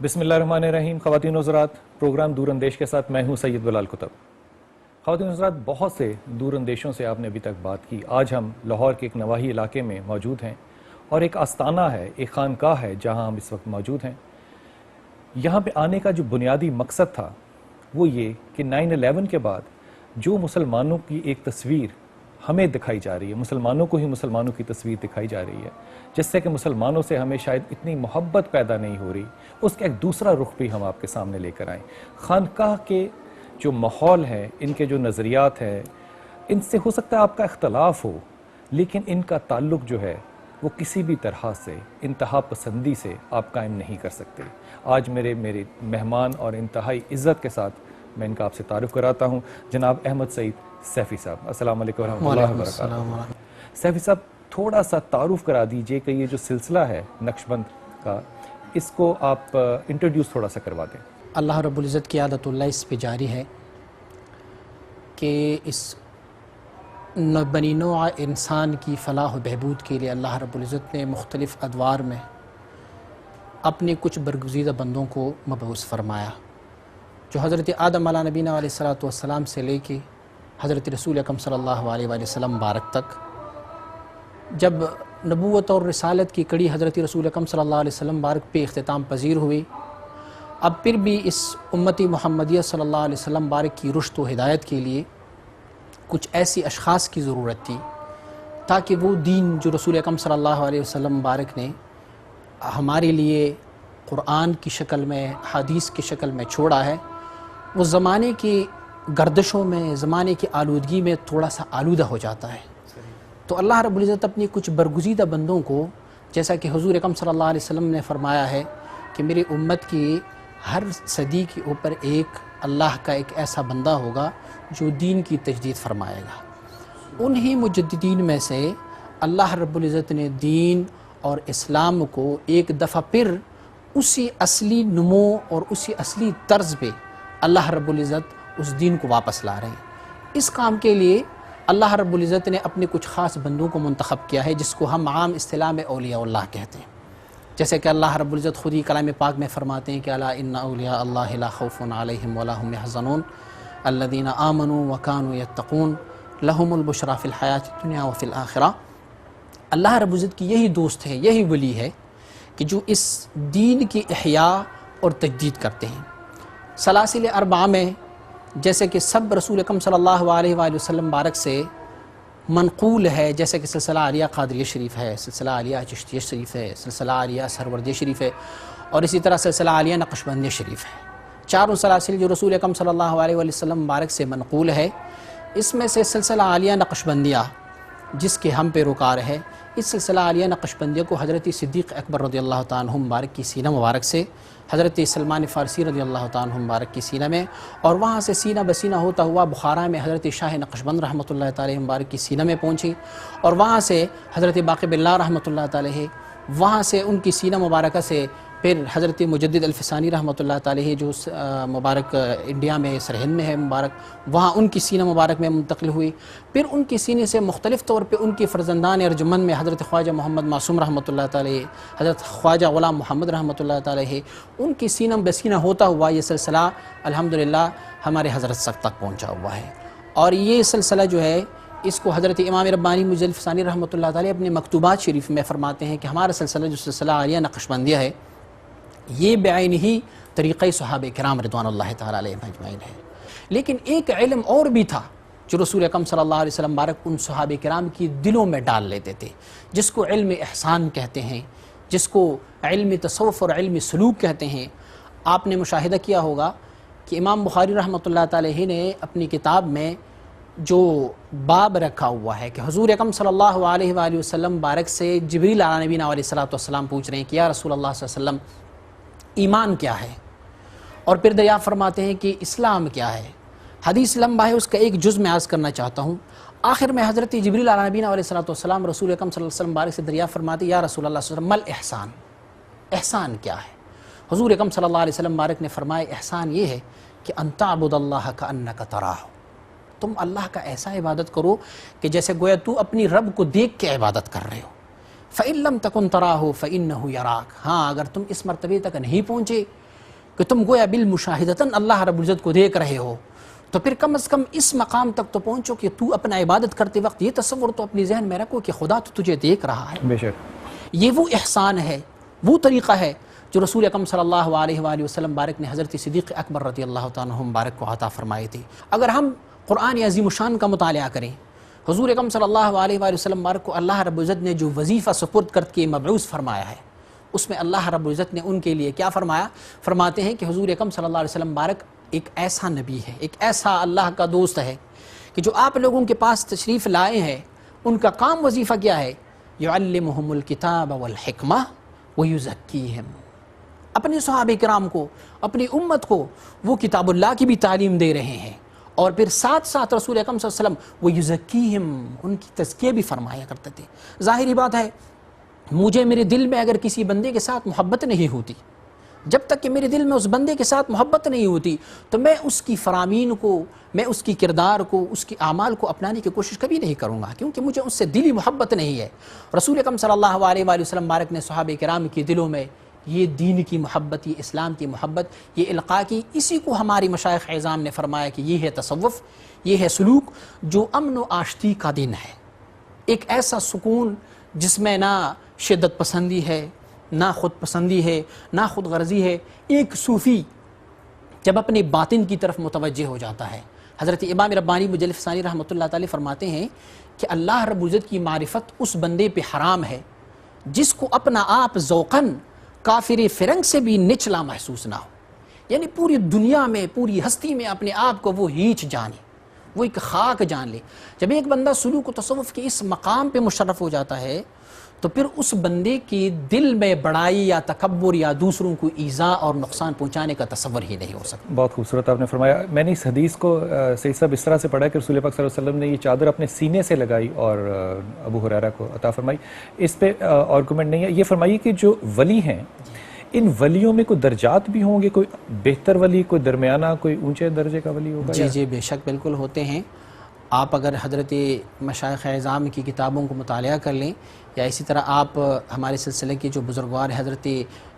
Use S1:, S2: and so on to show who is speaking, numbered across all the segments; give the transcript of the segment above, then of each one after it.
S1: بسم اللہ الرحمن الرحیم۔ خواتین و حضرات، پروگرام دور اندیش کے ساتھ میں ہوں سید بلال کتب۔ خواتین و حضرات، بہت سے دور اندیشوں سے آپ نے ابھی تک بات کی۔ آج ہم لاہور کے ایک نواحی علاقے میں موجود ہیں اور ایک آستانہ ہے، ایک خانقاہ ہے جہاں ہم اس وقت موجود ہیں۔ یہاں پہ آنے کا جو بنیادی مقصد تھا وہ یہ کہ 9/11 کے بعد جو مسلمانوں کی ایک تصویر ہمیں دکھائی جا رہی ہے، مسلمانوں کو ہی مسلمانوں کی تصویر دکھائی جا رہی ہے، جس سے کہ مسلمانوں سے ہمیں شاید اتنی محبت پیدا نہیں ہو رہی، اس کا ایک دوسرا رخ بھی ہم آپ کے سامنے لے کر آئیں۔ خانقاہ کے جو ماحول ہے، ان کے جو نظریات ہیں، ان سے ہو سکتا ہے آپ کا اختلاف ہو، لیکن ان کا تعلق جو ہے وہ کسی بھی طرح سے انتہا پسندی سے آپ قائم نہیں کر سکتے۔ آج میرے مہمان اور انتہائی عزت کے ساتھ میں ان کا آپ سے تعارف کراتا ہوں، جناب احمد سعید سیفی صاحب۔ السلام علیکم ورحمۃ اللہ وبرکاتہ۔ سیفی صاحب، تھوڑا سا تعارف کرا دیجئے کہ یہ جو سلسلہ ہے نقشبند کا، اس کو آپ انٹروڈیوس تھوڑا سا کروا دیں۔
S2: اللہ رب العزت کی عادت اللہ اس پہ جاری ہے کہ اس بنی نوع انسان کی فلاح و بہبود کے لیے اللہ رب العزت نے مختلف ادوار میں اپنے کچھ برگزیدہ بندوں کو مبعوث فرمایا، جو حضرت آدم علیہ نبینا علیہ السلام سے لے کے حضرت رسول اکرم صلی اللہ علیہ وآلہ وسلم مبارک تک، جب نبوت اور رسالت کی کڑی حضرت رسول اکرم صلی اللہ علیہ وسلم مبارک پہ اختتام پذیر ہوئی، اب پھر بھی اس امتی محمدیہ صلی اللہ علیہ وسلم مبارک کی رشد و ہدایت کے لیے کچھ ایسی اشخاص کی ضرورت تھی تاکہ وہ دین جو رسول اکرم صلی اللہ علیہ وسلم مبارک نے ہمارے لیے قرآن کی شکل میں، حدیث کی شکل میں چھوڑا ہے، وہ زمانے کی گردشوں میں، زمانے کی آلودگی میں تھوڑا سا آلودہ ہو جاتا ہے۔ تو اللہ رب العزت اپنی کچھ برگزیدہ بندوں کو، جیسا کہ حضور اکرم صلی اللہ علیہ وسلم نے فرمایا ہے کہ میری امت کی ہر صدی کے اوپر ایک اللہ کا ایک ایسا بندہ ہوگا جو دین کی تجدید فرمائے گا۔ انہی مجددین میں سے اللہ رب العزت نے دین اور اسلام کو ایک دفعہ پھر اسی اصلی نمو اور اسی اصلی طرز پہ اللہ رب العزت اس دین کو واپس لا رہے ہیں۔ اس کام کے لیے اللہ رب العزت نے اپنے کچھ خاص بندوں کو منتخب کیا ہے، جس کو ہم عام اصطلاح میں اولیاء اللہ کہتے ہیں۔ جیسے کہ اللہ رب العزت خود ہی کلام پاک میں فرماتے ہیں کہ الا ان اولیاء اللہ لا خوف علیہم ولا هم يحزنون الذین آمنوا وکانوا یتقون لهم البشریٰ فی الحیاۃ الدنیا وفی الآخرہ۔ اللہ رب العزت کی یہی دوست ہے، یہی ولی ہے کہ جو اس دین کی احیاء اور تجدید کرتے ہیں۔ سلاسل اربعہ میں جیسے کہ سب رسول اکرم صلی اللہ علیہ وآلہ وسلم مبارک سے منقول ہے، جیسے کہ سلسلہ عالیہ قادریہ شریف ہے، سلسلہ عالیہ چشتیہ شریف ہے، سلسلہ عالیہ سہروردیہ شریف ہے، اور اسی طرح سلسلہ عالیہ نقشبندیہ شریف ہے۔ چاروں سلاسل جو رسول اکرم صلی اللہ علیہ وآلہ وسلم مبارک سے منقول ہے، اس میں سے سلسلہ عالیہ نقشبندیہ جس کے ہم پیروکار ہے، اس سلسلہ عالیہ نقشبندیہ کو حضرت صدیق اکبر رضی اللہ تعالیٰ عنہ مبارک کی سینہ مبارک سے، حضرت سلمان فارسی رضی اللہ تعالیٰ عنہ مبارک کی سینہ میں، اور وہاں سے سینہ بسینہ ہوتا ہوا بخارا میں حضرت شاہ نقشبند رحمۃ اللہ تعالیٰ مبارک کی سینہ میں پہنچی، اور وہاں سے حضرت باقی باللہ رحمۃ اللہ تعالیٰ، وہاں سے ان کی سینہ مبارکہ سے پھر حضرت مجدد الفسانی رحمۃ اللہ تعالیٰ جو مبارک انڈیا میں سرہند میں ہے مبارک، وہاں ان کی سینہ مبارک میں منتقل ہوئی۔ پھر ان کی سینے سے مختلف طور پہ ان کی فرزندان ارجمند میں حضرت خواجہ محمد معصوم رحمۃ اللہ تعالیٰ، حضرت خواجہ غلام محمد رحمۃ اللہ تعالیٰ، ان کی سینہ بسینہ ہوتا ہوا یہ سلسلہ الحمدللہ ہمارے حضرت تک پہنچا ہوا ہے۔ اور یہ سلسلہ جو ہے، اس کو حضرت امام ربانی مجدد الفسانی رحمۃ اللہ تعالیٰ اپنے مکتوبات شریف میں فرماتے ہیں کہ ہمارا سلسلہ جو سلسلہ عالیہ نقشبندیہ ہے، یہ بعین ہی طریقہ صحابہ کرام رضوان اللہ تعالیٰ علیہ اجمعین ہے۔ لیکن ایک علم اور بھی تھا جو رسول اکرم صلی اللہ علیہ وسلم مبارک ان صحابہ کرام کی دلوں میں ڈال لیتے تھے، جس کو علم احسان کہتے ہیں، جس کو علم تصوف اور علم سلوک کہتے ہیں۔ آپ نے مشاہدہ کیا ہوگا کہ امام بخاری رحمۃ اللہ تعالیٰ نے اپنی کتاب میں جو باب رکھا ہوا ہے کہ حضور اکرم صلی اللہ علیہ وآلہ وسلم مبارک سے جبریل علیہ نبینا علیہ السلام پوچھ رہے ہیں کہ یا رسول اللہ صلی اللہ علیہ وسلم ایمان کیا ہے، اور پھر دریافت فرماتے ہیں کہ اسلام کیا ہے۔ حدیث لمبا ہے، اس کا ایک جز میں عرض کرنا چاہتا ہوں۔ آخر میں حضرت جبریل علیہ نبینا علیہ السلام رسول اکرم صلی اللہ علیہ وسلم مبارک سے دریافت فرماتے ہیں یا رسول اللہ صلی اللہ علیہ وسلم مل احسان، احسان کیا ہے؟ حضور اکرم صلی اللہ علیہ وسلم مبارک نے فرمایا احسان یہ ہے کہ ان تعبد اللہ کأنک تراہ، تم اللہ کا ایسا عبادت کرو کہ جیسے گویا تو اپنی رب کو دیکھ کے عبادت کر رہے ہو۔ فَإِن لَمْ تَكُنْ تَرَاهُ فَإِنَّهُ يَرَاكَ، ہاں اگر تم اس مرتبے تک نہیں پہنچے کہ تم گویا بالمشاہدتاً اللہ رب العزت کو دیکھ رہے ہو، تو پھر کم از کم اس مقام تک تو پہنچو کہ تو اپنا عبادت کرتے وقت یہ تصور تو اپنی ذہن میں رکھو کہ خدا تو تجھے دیکھ رہا ہے۔
S1: بے شک
S2: یہ وہ احسان ہے، وہ طریقہ ہے جو رسول اکرم صلی اللہ علیہ وآلہ وسلم بارک نے حضرت صدیق اکبر رضی اللہ تعالیٰ عنہ مبارک کو عطا فرمائی تھی۔ اگر ہم قرآن عظیم الشان کا مطالعہ کریں، حضور اکرم صلی اللہ علیہ وآلہ وسلم مبارک کو اللہ رب العزت نے جو وظیفہ سپرد کر کے مبعوث فرمایا ہے، اس میں اللہ رب العزت نے ان کے لیے کیا فرمایا؟ فرماتے ہیں کہ حضور اکرم صلی اللہ علیہ وسلم مبارک ایک ایسا نبی ہے، ایک ایسا اللہ کا دوست ہے کہ جو آپ لوگوں کے پاس تشریف لائے ہیں، ان کا کام وظیفہ کیا ہے؟ یعلمہم الکتاب والحکمہ ویزکیہم، اپنے صحابہ کرام کو، اپنی امت کو وہ کتاب اللہ کی بھی تعلیم دے رہے ہیں، اور پھر ساتھ ساتھ رسول اکرم صلی اللہ علیہ وسلم ویزکیہم، ان کی تزکیہ بھی فرمایا کرتے تھے۔ ظاہری بات ہے، مجھے میرے دل میں اگر کسی بندے کے ساتھ محبت نہیں ہوتی، جب تک کہ میرے دل میں اس بندے کے ساتھ محبت نہیں ہوتی، تو میں اس کی فرامین کو، میں اس کی کردار کو، اس کی اعمال کو اپنانے کی کوشش کبھی نہیں کروں گا، کیونکہ مجھے اس سے دلی محبت نہیں ہے۔ رسول اکرم صلی اللہ علیہ وآلہ وسلم مبارک نے صحابہ کرام کے دلوں میں یہ دین کی محبت، یہ اسلام کی محبت، یہ القاء کی، اسی کو ہماری مشائخ اعظام نے فرمایا کہ یہ ہے تصوف، یہ ہے سلوک جو امن و آشتی کا دن ہے، ایک ایسا سکون جس میں نہ شدت پسندی ہے، نہ خود پسندی ہے، نہ خود غرضی ہے۔ ایک صوفی جب اپنے باطن کی طرف متوجہ ہو جاتا ہے، حضرت امام ربانی مجلد ثانی رحمۃ اللہ تعالی فرماتے ہیں کہ اللہ رب العزت کی معرفت اس بندے پہ حرام ہے جس کو اپنا آپ ذوقاً کافر فرنگ سے بھی نچلا محسوس نہ ہو، یعنی پوری دنیا میں، پوری ہستی میں اپنے آپ کو وہ ہیچ جانے، وہ ایک خاک جان لے۔ جب ایک بندہ سلوک و تصوف کے اس مقام پہ مشرف ہو جاتا ہے تو پھر اس بندے کے دل میں بڑائی یا تکبر یا دوسروں کو ایذا اور نقصان پہنچانے کا تصور ہی نہیں ہو سکتا۔
S1: بہت خوبصورت آپ نے فرمایا۔ میں نے اس حدیث کو سید صاحب اس طرح سے پڑھا کہ رسول پاک صلی اللہ علیہ وسلم نے یہ چادر اپنے سینے سے لگائی اور ابو ہریرہ کو عطا فرمائی۔ اس پہ آرگومنٹ نہیں ہے۔ یہ فرمائیے کہ جو ولی ہیں، ان ولیوں میں کوئی درجات بھی ہوں گے، کوئی بہتر ولی، کوئی درمیانہ، کوئی اونچے درجے کا ولی ہوگا؟
S2: جی جی بے شک بالکل ہوتے ہیں۔ آپ اگر حضرت مشائخ اعظام کی کتابوں کو مطالعہ کر لیں، یا اسی طرح آپ ہمارے سلسلے کے جو بزرگوار حضرت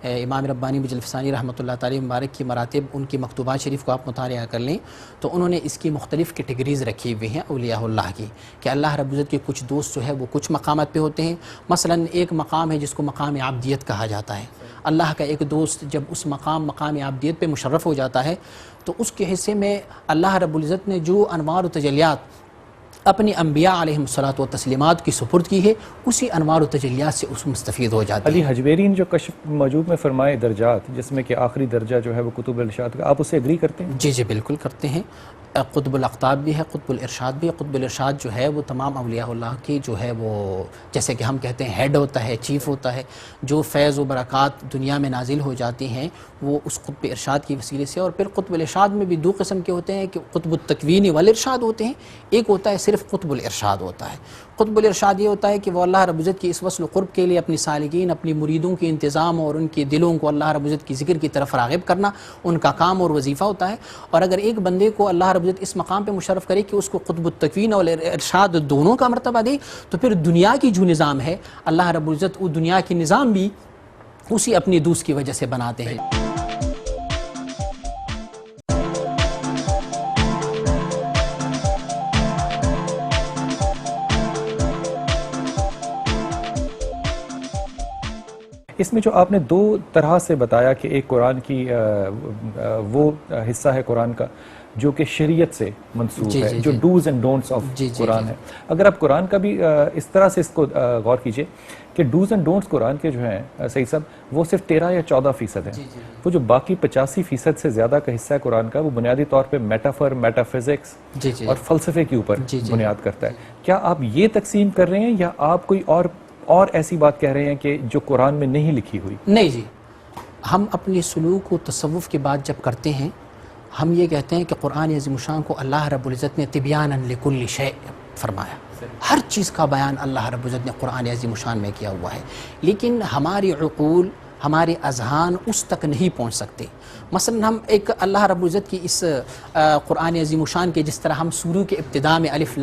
S2: امام ربانی مجلد ثانی رحمۃ اللہ تعالی مبارک کی مراتب، ان کی مکتوبات شریف کو آپ مطالعہ کر لیں تو انہوں نے اس کی مختلف کیٹیگریز رکھی ہوئی ہیں اولیاء اللہ کی، کہ اللہ رب العزت کے کچھ دوست جو ہے وہ کچھ مقامات پہ ہوتے ہیں۔ مثلا ایک مقام ہے جس کو مقام عبدیت کہا جاتا ہے۔ اللہ کا ایک دوست جب اس مقام عبدیت پہ مشرف ہو جاتا ہے تو اس کے حصے میں اللہ رب العزت نے جو انوار و تجلیات اپنی انبیاء علیہم الصلاۃ و تسلیمات کی سپرد کی ہے، اسی انوار و تجلیات سے اس مستفید ہو جاتے ہیں۔
S1: علی حجویری نے جو کشف موجود میں فرمائے درجات، جس میں کہ آخری درجہ جو ہے وہ قطب الارشاد کا، آپ اسے اگری کرتے ہیں؟
S2: جی جی بالکل کرتے ہیں۔ قطب الاقطاب بھی ہے، قطب الارشاد بھی ہے۔ قطب الارشاد جو ہے وہ تمام اولیاء اللہ کی جو ہے وہ جیسے کہ ہم کہتے ہیں ہیڈ ہوتا ہے، چیف ہوتا ہے، جو فیض و برکات دنیا میں نازل ہو جاتی ہیں وہ اس قطب ارشاد کی وسیلے سے۔ اور پھر قطب الارشاد میں بھی دو قسم کے ہوتے ہیں کہ قطب التکوین والارشاد ہوتے ہیں، ایک ہوتا ہے صرف قطب الارشاد ہوتا ہے۔ قطب الارشاد یہ ہوتا ہے کہ وہ اللہ رب العزت کی اس وصل و قرب کے لیے اپنی سالکین، اپنی مریدوں کے انتظام اور ان کے دلوں کو اللہ رب العزت کی ذکر کی طرف راغب کرنا ان کا کام اور وظیفہ ہوتا ہے۔ اور اگر ایک بندے کو اللہ رب العزت اس مقام پہ مشرف کرے کہ اس کو قطب التکوین اور ارشاد دونوں کا مرتبہ دے، تو پھر دنیا کی جو نظام ہے اللہ رب العزت وہ دنیا کی نظام بھی اسی اپنی دوست کی وجہ سے بناتے ہیں۔
S1: اس میں جو آپ نے دو طرح سے بتایا کہ ایک قرآن کی وہ حصہ ہے قرآن کا جو کہ شریعت سے منسوخ ہے، جو ڈوز اینڈ ڈونٹس آف قرآن ہے۔ اگر آپ قرآن کا بھی اس طرح سے اس کو غور کیجئے کہ ڈوز اینڈ ڈونٹس قرآن کے جو ہیں سعید صاحب وہ صرف 13 یا 14% ہیں، وہ جو باقی 85% سے زیادہ کا حصہ ہے قرآن کا وہ بنیادی طور پہ میٹافر، میٹافزکس اور فلسفے کے اوپر بنیاد کرتا ہے۔ کیا آپ یہ تقسیم کر رہے ہیں یا آپ کوئی اور ایسی بات کہہ رہے ہیں کہ جو قرآن میں نہیں لکھی ہوئی؟
S2: نہیں جی، ہم اپنے سلوک و تصوف کی بات جب کرتے ہیں ہم یہ کہتے ہیں کہ قرآن عظیم الشان کو اللہ رب العزت نے تبیانا لکل شیء فرمایا، ہر چیز کا بیان اللہ رب العزت نے قرآن عظیم الشان میں کیا ہوا ہے، لیکن ہماری عقول، ہمارے اذہان اس تک نہیں پہنچ سکتے۔ مثلا ہم ایک اللہ رب العزت کی اس قرآن عظیم الشان کے جس طرح ہم سورہ کے ابتداء میں الف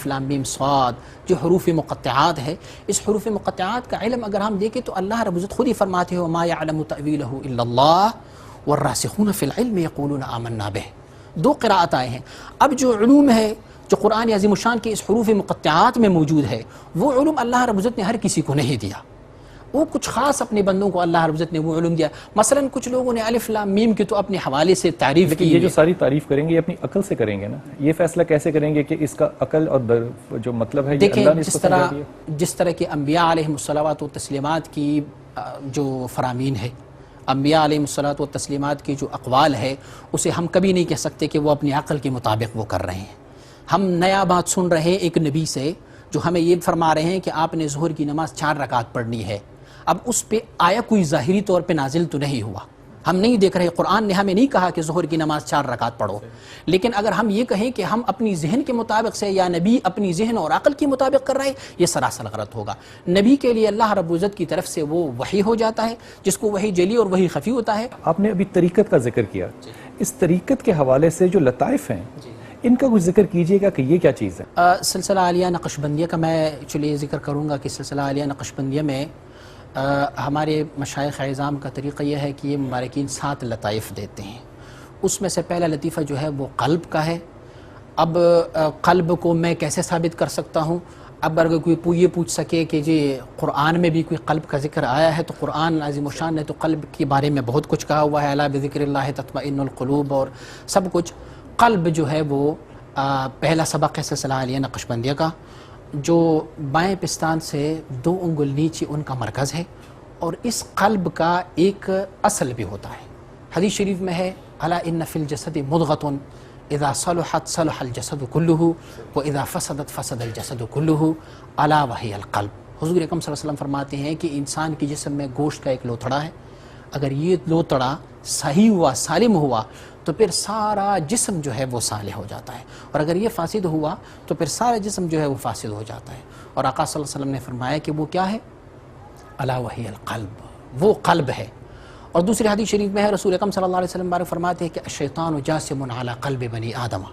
S2: لام میم صاد جو حروف مقطعات ہے، اس حروف مقطعات کا علم اگر ہم دیکھیں تو اللہ رب العزت خود ہی فرماتے ہیں وما یعلم تأویلہ الا اللہ والراسخون فی العلم یقولون آمنا بہ، دو قراءت آئے ہیں۔ اب جو علوم ہے جو قرآن عظیم الشان کے اس حروف مقطعات میں موجود ہے، وہ علوم اللہ رب العزت نے ہر کسی کو نہیں دیا، وہ کچھ خاص اپنے بندوں کو اللہ رب العزت نے وہ علوم دیا۔ مثلا کچھ لوگوں نے الف لام میم کی تو اپنے حوالے سے تعریف
S1: لیکن
S2: کی،
S1: یہ جو ساری تعریف کریں گے یہ اپنی عقل سے کریں گے نا، یہ فیصلہ کیسے کریں گے کہ اس کا عقل اور جو مطلب ہے یہ
S2: دیکھیں
S1: اللہ نے اس کو سمجھا دیا؟
S2: جس طرح کہ انبیاء علیہم الصلوات و تسلیمات کی جو فرامین ہے، انبیاء علیہم الصلوات و تسلیمات کی جو اقوال ہے، اسے ہم کبھی نہیں کہہ سکتے کہ وہ اپنی عقل کے مطابق وہ کر رہے ہیں۔ ہم نیا بات سن رہے ہیں ایک نبی سے جو ہمیں یہ فرما رہے ہیں کہ آپ نے ظہر کی نماز 4 رکعت پڑھنی ہے، اب اس پہ آیا کوئی ظاہری طور پہ نازل تو نہیں ہوا، ہم نہیں دیکھ رہے، قرآن نے ہمیں نہیں کہا کہ ظہر کی نماز 4 رکعت پڑھو، لیکن اگر ہم یہ کہیں کہ ہم اپنی ذہن کے مطابق سے یا نبی اپنی ذہن اور عقل کے مطابق کر رہے ہیں، یہ سراسر غلط ہوگا۔ نبی کے لیے اللہ رب العزت کی طرف سے وہ وحی ہو جاتا ہے جس کو وحی جلی اور وحی خفی ہوتا ہے۔
S1: آپ نے ابھی طریقت کا ذکر کیا، اس طریقت کے حوالے سے جو لطائف ہیں ان کا کچھ ذکر کیجئے گا کہ یہ کیا چیز ہے؟
S2: سلسلہ عالیہ نقشبندیہ کا میں چلیے ذکر کروں گا کہ سلسلہ عالیہ نقشبندیہ میں ہمارے مشائخ اعظام کا طریقہ یہ ہے کہ یہ مبارکین 7 لطائف دیتے ہیں۔ اس میں سے پہلا لطیفہ جو ہے وہ قلب کا ہے۔ اب قلب کو میں کیسے ثابت کر سکتا ہوں؟ اب اگر کوئی یہ پوچھ سکے کہ جی قرآن میں بھی کوئی قلب کا ذکر آیا ہے، تو قرآن عظیم الشان نے تو قلب کے بارے میں بہت کچھ کہا ہوا ہے، الا بذکر اللہ تطمئن القلوب اور سب کچھ۔ قلب جو ہے وہ پہلا سبق ہے سلسلہ عالیہ نقشبندیہ کا، جو بائیں پستان سے 2 انگل نیچے ان کا مرکز ہے، اور اس قلب کا ایک اصل بھی ہوتا ہے۔ حدیث شریف میں ہے الا ان فی الجسد مضغۃ اذا صلحت صلح الجسد كله واذا فسدت فسد الجسد كله الا وهي القلب۔ حضور اکرم صلی اللہ علیہ وسلم فرماتے ہیں کہ انسان کے جسم میں گوشت کا ایک لوتھڑا ہے، اگر یہ لوتھڑا صحیح ہوا، سالم ہوا، تو پھر سارا جسم جو ہے وہ صالح ہو جاتا ہے، اور اگر یہ فاسد ہوا تو پھر سارا جسم جو ہے وہ فاسد ہو جاتا ہے۔ اور آقا صلی اللہ علیہ وسلم نے فرمایا کہ وہ کیا ہے؟ الا وہی القلب، وہ قلب ہے۔ اور دوسری حدیث شریف میں ہے رسول اکرم صلی اللہ علیہ وسلم بارک فرماتے ہیں کہ الشیطان جاسم علی قلب بنی آدم،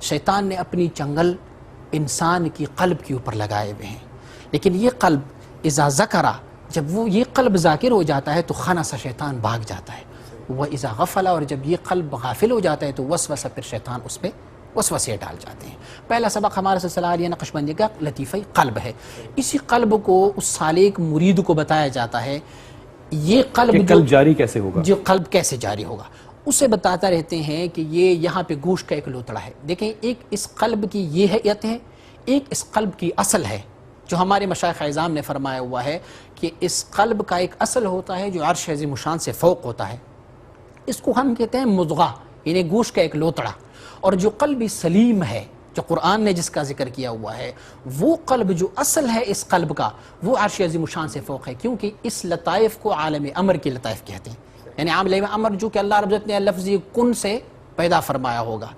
S2: شیطان نے اپنی چنگل انسان کی قلب کے اوپر لگائے ہوئے ہیں، لیکن یہ قلب اذا ذکر، جب وہ یہ قلب ذاکر ہو جاتا ہے تو خنس، شیطان بھاگ جاتا ہے، وہ اذا غفل، اور جب یہ قلب غافل ہو جاتا ہے تو وسوسہ، پھر شیطان اس پہ وسوسے ڈال جاتے ہیں۔ پہلا سبق ہمارا سلسلہ عالیہ نقشبندی کا لطیفہ قلب ہے۔ اسی قلب کو اس سالک مرید کو بتایا جاتا ہے، یہ قلب
S1: جاری کیسے ہوگا،
S2: جو قلب کیسے جاری ہوگا، اسے بتاتا رہتے ہیں کہ یہ یہاں پہ گوشت کا ایک لوتڑا ہے۔ دیکھیں، ایک اس قلب کی یہ حیت ہے، ایک اس قلب کی اصل ہے، جو ہمارے مشائخ اعظام نے فرمایا ہوا ہے کہ اس قلب کا ایک اصل ہوتا ہے جو عرش عظیم الشان سے فوق ہوتا ہے، اس کو ہم کہتے ہیں مضغہ، یعنی گوشت کا ایک لوتڑا۔ اور جو قلب سلیم ہے، جو قرآن نے جس کا ذکر کیا ہوا ہے، وہ قلب جو اصل ہے اس قلب کا، وہ عرش عظیم الشان سے فوق ہے، کیونکہ اس لطائف کو عالم امر کے لطائف کہتے ہیں، یعنی عالم امر جو کہ اللہ رب العزت نے لفظ کن سے پیدا فرمایا ہوگا۔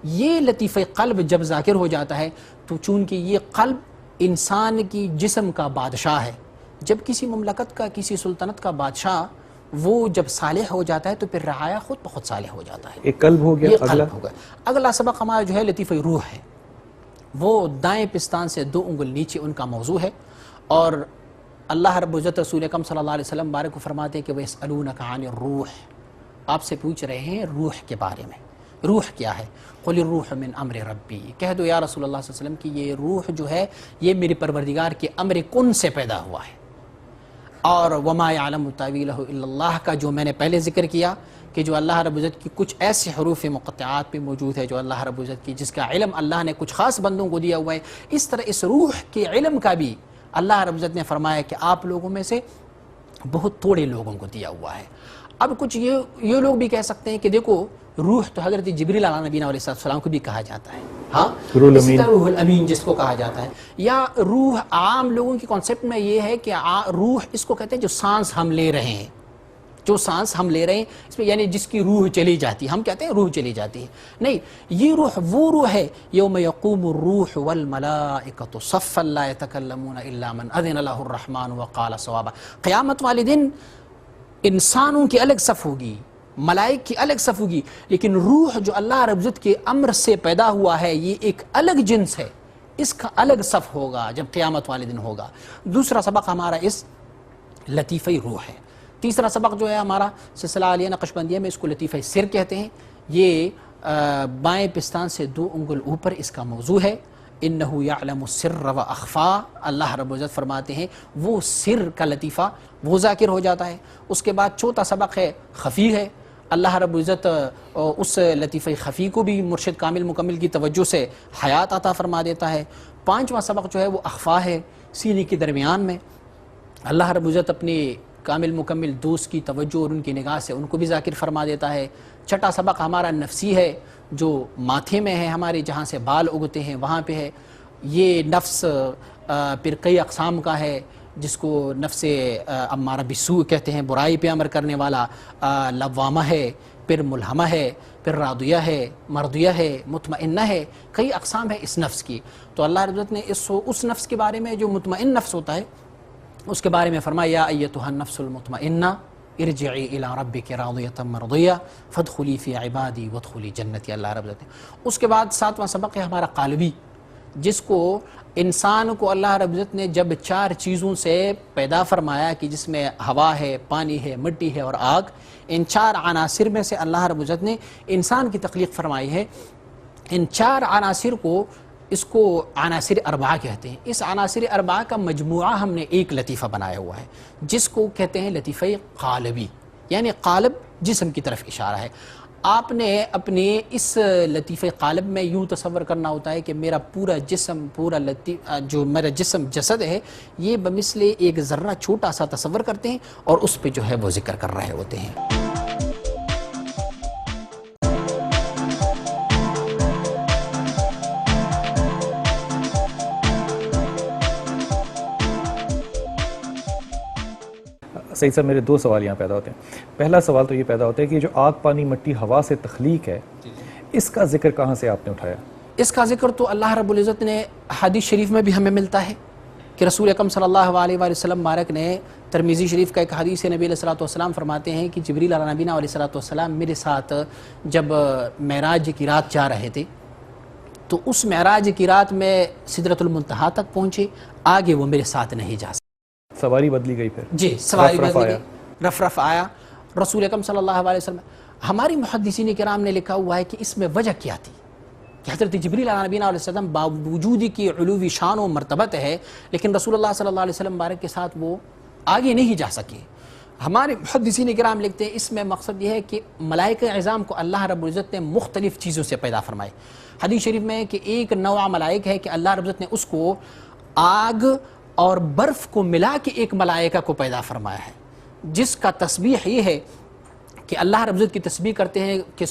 S2: یہ لطیفہ قلب جب ذاکر ہو جاتا ہے تو چونکہ یہ قلب انسان کی جسم کا بادشاہ ہے، جب کسی مملکت کا، کسی سلطنت کا بادشاہ وہ جب صالح ہو جاتا ہے تو پھر رعایا خود بخود صالح ہو جاتا ہے۔
S1: ایک قلب ہو گیا،
S2: یہ قلب ہوگا۔ اگلا سبق ہمارا جو ہے لطیفہ روح ہے، وہ دائیں پستان سے 2 انگل نیچے ان کا موضوع ہے، اور اللہ رب العزت رسول اکرم صلی اللہ علیہ وسلم بارک کو فرماتے ہیں کہ وَيَسْأَلُونَكَ عَنِ الرُّوحِ، آپ سے پوچھ رہے ہیں روح کے بارے میں، روح کیا ہے؟ قُلِ الرُّوحُ مِنْ أَمْرِ رَبِّي، کہہ دو یا رسول اللہ صلی اللہ علیہ وسلم کہ یہ روح جو ہے یہ میرے پروردگار کے امر کن سے پیدا ہوا ہے۔ اور وما يعلم تاویلہ الا اللہ کا جو میں نے پہلے ذکر کیا کہ جو اللہ رب العزت کی کچھ ایسے حروف مقطعات پہ موجود ہے جو اللہ رب العزت کی، جس کا علم اللہ نے کچھ خاص بندوں کو دیا ہوا ہے، اس طرح اس روح کے علم کا بھی اللہ رب العزت نے فرمایا کہ آپ لوگوں میں سے بہت تھوڑے لوگوں کو دیا ہوا ہے۔ اب کچھ یہ لوگ بھی کہہ سکتے ہیں کہ دیکھو روح تو حضرت جبریل علیہ نبینا علیہ السلام کو بھی کہا جاتا ہے، ہاں روح الامین جس کو کہا جاتا ہے، یا روح عام لوگوں کی کانسیپٹ میں یہ ہے کہ روح اس کو کہتے ہیں جو سانس ہم لے رہے ہیں، جو سانس ہم لے رہے ہیں اس میں، یعنی جس کی روح چلی جاتی ہے، ہم کہتے ہیں روح چلی جاتی ہے، نہیں، یہ روح وہ روح ہے یوم یقوم الروح والملائکۃ صفا لا یتکلمون الا من اذن له الرحمن وقال صوابا، قیامت والے دن انسانوں کی الگ صف ہوگی، ملائک کی الگ صف ہوگی، لیکن روح جو اللہ رب العزت کے امر سے پیدا ہوا ہے یہ ایک الگ جنس ہے، اس کا الگ صف ہوگا جب قیامت والے دن ہوگا۔ دوسرا سبق ہمارا اس لطیفہ روح ہے۔ تیسرا سبق جو ہے ہمارا سلسلہ عالیہ نقشبندیہ میں، اس کو لطیفہ سر کہتے ہیں. یہ بائیں پستان سے 2 انگل اوپر اس کا موضوع ہے. انہو یعلم السر و اخفا، اللہ رب العزت فرماتے ہیں وہ سر کا لطیفہ وہ ذاکر ہو جاتا ہے. اس کے بعد چوتھا سبق ہے خفی ہے. اللہ رب العزت اس لطیفہ خفی کو بھی مرشد کامل مکمل کی توجہ سے حیات عطا فرما دیتا ہے. پانچواں سبق جو ہے وہ اخفا ہے، سینے کے درمیان میں اللہ رب العزت اپنی کامل مکمل دوست کی توجہ اور ان کی نگاہ سے ان کو بھی ذاکر فرما دیتا ہے. چھٹا سبق ہمارا نفسی ہے، جو ماتھے میں ہے ہمارے، جہاں سے بال اگتے ہیں وہاں پہ ہے. یہ نفس پھر کئی اقسام کا ہے، جس کو نفس امارہ بالسوء کہتے ہیں، برائی پہ امر کرنے والا. لوامہ ہے، پھر ملہمہ ہے، پھر راضیہ ہے، مرضیہ ہے، مطمئنہ ہے. کئی اقسام ہے اس نفس کی. تو اللہ رب العزت نے اس نفس کے بارے میں جو مطمئن نفس ہوتا ہے اس کے بارے میں فرمایا یا ایتھا النفس المطمئنہ ارجعی الی ربک راضیۃ مرضیہ فادخلی فی عبادی وادخلی جنتی. اللہ رب العزت نے اس کے بعد ساتواں سبق ہے ہمارا قالبی، جس کو انسان کو اللہ رب العزت نے جب 4 چیزوں سے پیدا فرمایا کہ جس میں ہوا ہے، پانی ہے، مٹی ہے اور آگ، ان 4 عناصر میں سے اللہ رب العزت نے انسان کی تخلیق فرمائی ہے. ان 4 عناصر کو اس کو عناصر اربعہ کہتے ہیں. اس عناصر اربعہ کا مجموعہ ہم نے ایک لطیفہ بنایا ہوا ہے جس کو کہتے ہیں لطیفہ قالبی، یعنی قالب جسم کی طرف اشارہ ہے. آپ نے اپنے اس لطیفہ قالب میں یوں تصور کرنا ہوتا ہے کہ میرا پورا جسم، جو میرا جسم جسد ہے، یہ بمثل ایک ذرہ چھوٹا سا تصور کرتے ہیں اور اس پہ جو ہے وہ ذکر کر رہے ہوتے ہیں.
S1: سعید صاحب، میرے 2 سوال یہاں پیدا ہوتے ہیں. پہلا سوال تو یہ پیدا ہوتا ہے کہ جو آگ، پانی، مٹی، ہوا سے تخلیق ہے، اس کا ذکر کہاں سے آپ نے اٹھایا؟ اس
S2: کا ذکر تو اللہ رب العزت نے حدیث شریف میں بھی ہمیں ملتا ہے کہ رسول اکرم صلی اللہ علیہ وآلہ وسلم مبارک نے، ترمذی شریف کا ایک حدیث ہے، نبی علیہ الصلوۃ والسلام فرماتے ہیں کہ جبریل علیہ نبینا علیہ الصلوۃ والسلام میرے ساتھ جب معراج کی رات جا رہے تھے تو اس معراج کی رات میں سدرۃ المنتہا تک پہنچے، آگے وہ میرے ساتھ نہیں جا سکے.
S1: سواری بدلی گئی پھر؟
S2: جی، سواری بدلی گئی، رف آیا. رسول اکرم صلی اللہ علیہ وسلم، ہماری محدثین کرام نے لکھا ہوا ہے کہ اس میں وجہ کیا تھی کہ حضرت جبریل علیہ نبینا علیہ السلام باوجود کی علوی شان و مرتبت ہے لیکن رسول اللہ صلی اللہ علیہ وسلم مبارک کے ساتھ وہ آگے نہیں جا سکے. ہمارے محدثین کرام لکھتے ہیں اس میں مقصد یہ ہے کہ ملائکہ اعظام کو اللہ رب العزت نے مختلف چیزوں سے پیدا فرمائے. حدیث شریف میں کہ ایک نوع ملائک ہے کہ اللہ رب العزت نے اس کو آگ اور برف کو ملا کے ایک ملائکہ کو پیدا فرمایا ہے، جس کا تسبیح یہ ہے کہ اللہ رب العزت کی تسبیح کرتے ہیں کہ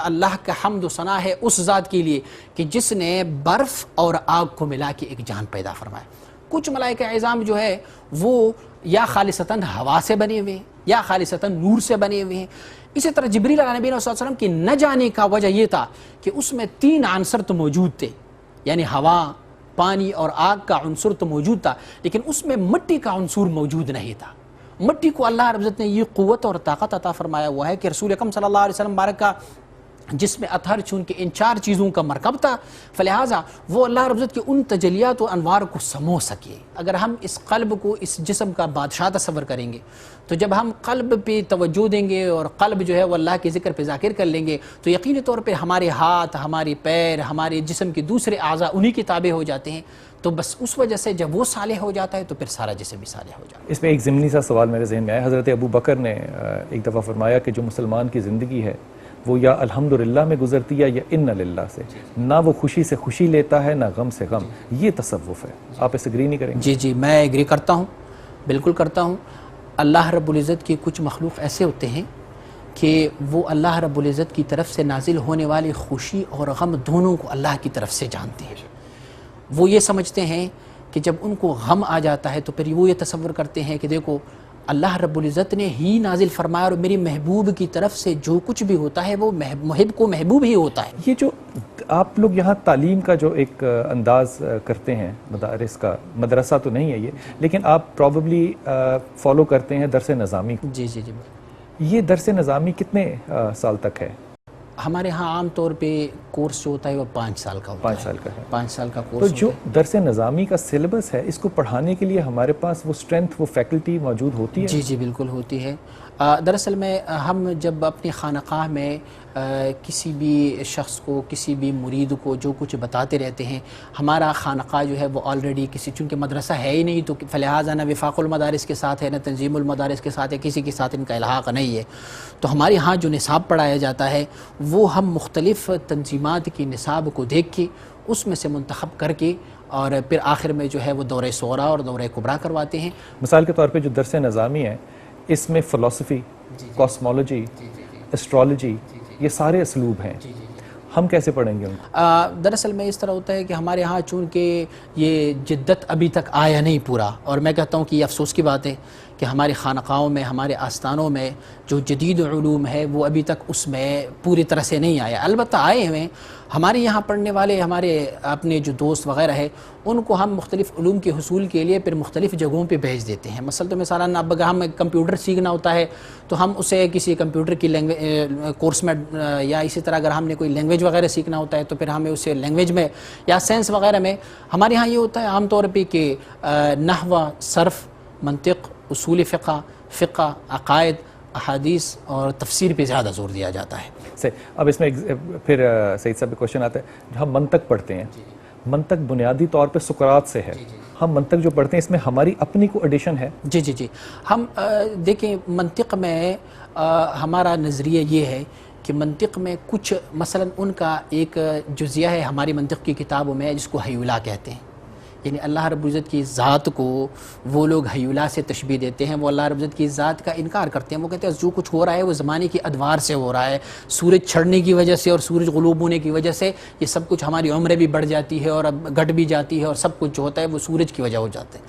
S2: اللہ کا حمد و ثنا ہے اس ذات کے لیے کہ جس نے برف اور آگ کو ملا کے ایک جان پیدا فرمایا. کچھ ملائکہ اعظام جو ہے وہ یا خالصتاً ہوا سے بنے ہوئے ہیں یا خالصتاً نور سے بنے ہوئے ہیں. اسی طرح جبریل علیہ نبی صلی اللہ علیہ وسلم کی نہ جانے کا وجہ یہ تھا کہ اس میں 3 عنصر تو موجود تھے، یعنی ہوا، پانی اور آگ کا عنصر تو موجود تھا لیکن اس میں مٹی کا عنصر موجود نہیں تھا. مٹی کو اللہ رب العزت نے یہ قوت اور طاقت عطا فرمایا ہوا ہے کہ رسول اکرم صلی اللہ علیہ وسلم مبارک کا جس میں اطہر چونکہ ان 4 چیزوں کا مرکب تھا، فلہذا وہ اللہ رب العزت کے ان تجلیات و انوار کو سمو سکے. اگر ہم اس قلب کو اس جسم کا بادشاہ تصور کریں گے تو جب ہم قلب پہ توجہ دیں گے اور قلب جو ہے وہ اللہ کے ذکر پہ ذاکر کر لیں گے تو یقینی طور پہ ہمارے ہاتھ، ہمارے پیر، ہمارے جسم کے دوسرے اعضاء انہی کے تابع ہو جاتے ہیں. تو بس اس وجہ سے جب وہ صالح ہو جاتا ہے تو پھر سارا جسم بھی صالح ہو جاتا ہے.
S1: اس میں ایک ضمنی سا سوال میرے ذہن میں آیا. حضرت ابو بکر نے ایک دفعہ فرمایا کہ جو مسلمان کی زندگی ہے وہ یا الحمدللہ میں گزرتی ہے یا ان للہ سے، نہ وہ خوشی سے خوشی لیتا ہے نہ غم سے غم. یہ تصوف ہے. آپ اس ایگری نہیں کریں گے؟
S2: جی میں ایگری کرتا ہوں، بالکل کرتا ہوں. اللہ رب العزت کے کچھ مخلوق ایسے ہوتے ہیں کہ وہ اللہ رب العزت کی طرف سے نازل ہونے والی خوشی اور غم دونوں کو اللہ کی طرف سے جانتے ہیں. وہ یہ سمجھتے ہیں کہ جب ان کو غم آ جاتا ہے تو پھر وہ یہ تصور کرتے ہیں کہ دیکھو اللہ رب العزت نے ہی نازل فرمایا اور میری محبوب کی طرف سے جو کچھ بھی ہوتا ہے وہ محب کو محبوب ہی ہوتا ہے.
S1: یہ جو آپ لوگ یہاں تعلیم کا جو ایک انداز کرتے ہیں، مدارس کا، مدرسہ تو نہیں ہے یہ، لیکن آپ پروبیبلی فالو کرتے ہیں درس نظامی.
S2: جی
S1: یہ درس نظامی کتنے سال تک ہے؟
S2: ہمارے ہاں عام طور پہ کورس جو ہوتا ہے وہ 5 سال کا ہوتا ہے.
S1: 5 سال کا ہے.
S2: 5 سال کا
S1: تو
S2: کورس
S1: جو
S2: ہوتا ہے.
S1: درس نظامی کا سلیبس ہے اس کو پڑھانے کے لیے ہمارے پاس وہ اسٹرینتھ، وہ فیکلٹی موجود ہوتی ہے؟
S2: جی جی بالکل ہوتی ہے. دراصل میں ہم جب اپنی خانقاہ میں کسی بھی شخص کو، کسی بھی مرید کو جو کچھ بتاتے رہتے ہیں، ہمارا خانقاہ جو ہے وہ آلریڈی کسی، چونکہ مدرسہ ہے ہی نہیں تو فلہٰذا نہ وفاق المدارس کے ساتھ ہے، نہ تنظیم المدارس کے ساتھ ہے، کسی کے ساتھ ان کا الحاق نہیں ہے. تو ہمارے ہاں جو نصاب پڑھایا جاتا ہے وہ ہم مختلف تنظیمات کی نصاب کو دیکھ کے اس میں سے منتخب کر کے اور پھر آخر میں جو ہے وہ دورہ صغریٰ اور دورہ کبریٰ کرواتے ہیں.
S1: مثال کے طور پہ جو درس نظامی ہے اس میں فلسفی، کاسمولوجی، اسٹرالوجی، یہ سارے اسلوب ہیں. ہم کیسے پڑھیں گے ان کو؟
S2: دراصل میں اس طرح ہوتا ہے کہ ہمارے ہاں چونکہ یہ جدت ابھی تک آیا نہیں پورا، اور میں کہتا ہوں کہ یہ افسوس کی بات ہے کہ ہماری خانقاہوں میں، ہمارے آستانوں میں جو جدید علوم ہے وہ ابھی تک اس میں پوری طرح سے نہیں آیا. البتہ آئے ہوئے ہمارے یہاں پڑھنے والے ہمارے اپنے جو دوست وغیرہ ہیں ان کو ہم مختلف علوم کے حصول کے لیے پھر مختلف جگہوں پہ بھیج دیتے ہیں. مثلاً اب اگر ہم کمپیوٹر سیکھنا ہوتا ہے تو ہم اسے کسی کمپیوٹر کی کورس میں، یا اسی طرح اگر ہم نے کوئی لینگویج وغیرہ سیکھنا ہوتا ہے تو پھر ہمیں اسے لینگویج میں یا سائنس وغیرہ میں. ہمارے ہاں یہ ہوتا ہے عام طور پہ کہ نحو، صرف، منطق، اصول فقہ، عقائد، احادیث اور تفسیر پہ زیادہ زور دیا جاتا ہے.
S1: اب اس میں پھر سعید صاحب کوشچن آتا ہے، جو ہم منطق پڑھتے ہیں، منطق بنیادی طور پہ سقراط سے ہے. ہم منطق جو پڑھتے ہیں اس میں ہماری اپنی کو ایڈیشن ہے؟
S2: جی ہم دیکھیں منطق میں ہمارا نظریہ یہ ہے کہ منطق میں کچھ مثلا ان کا ایک جزیہ ہے ہماری منطق کی کتابوں میں جس کو حیولا کہتے ہیں. یعنی اللہ رب العزت کی ذات کو وہ لوگ حیولا سے تشبیہ دیتے ہیں، وہ اللہ رب العزت کی ذات کا انکار کرتے ہیں. وہ کہتے ہیں جو کچھ ہو رہا ہے وہ زمانے کی ادوار سے ہو رہا ہے، سورج چھڑنے کی وجہ سے اور سورج غروب ہونے کی وجہ سے یہ سب کچھ، ہماری عمریں بھی بڑھ جاتی ہے اور اب گھٹ بھی جاتی ہے، اور سب کچھ جو ہوتا ہے وہ سورج کی وجہ ہو جاتا ہے.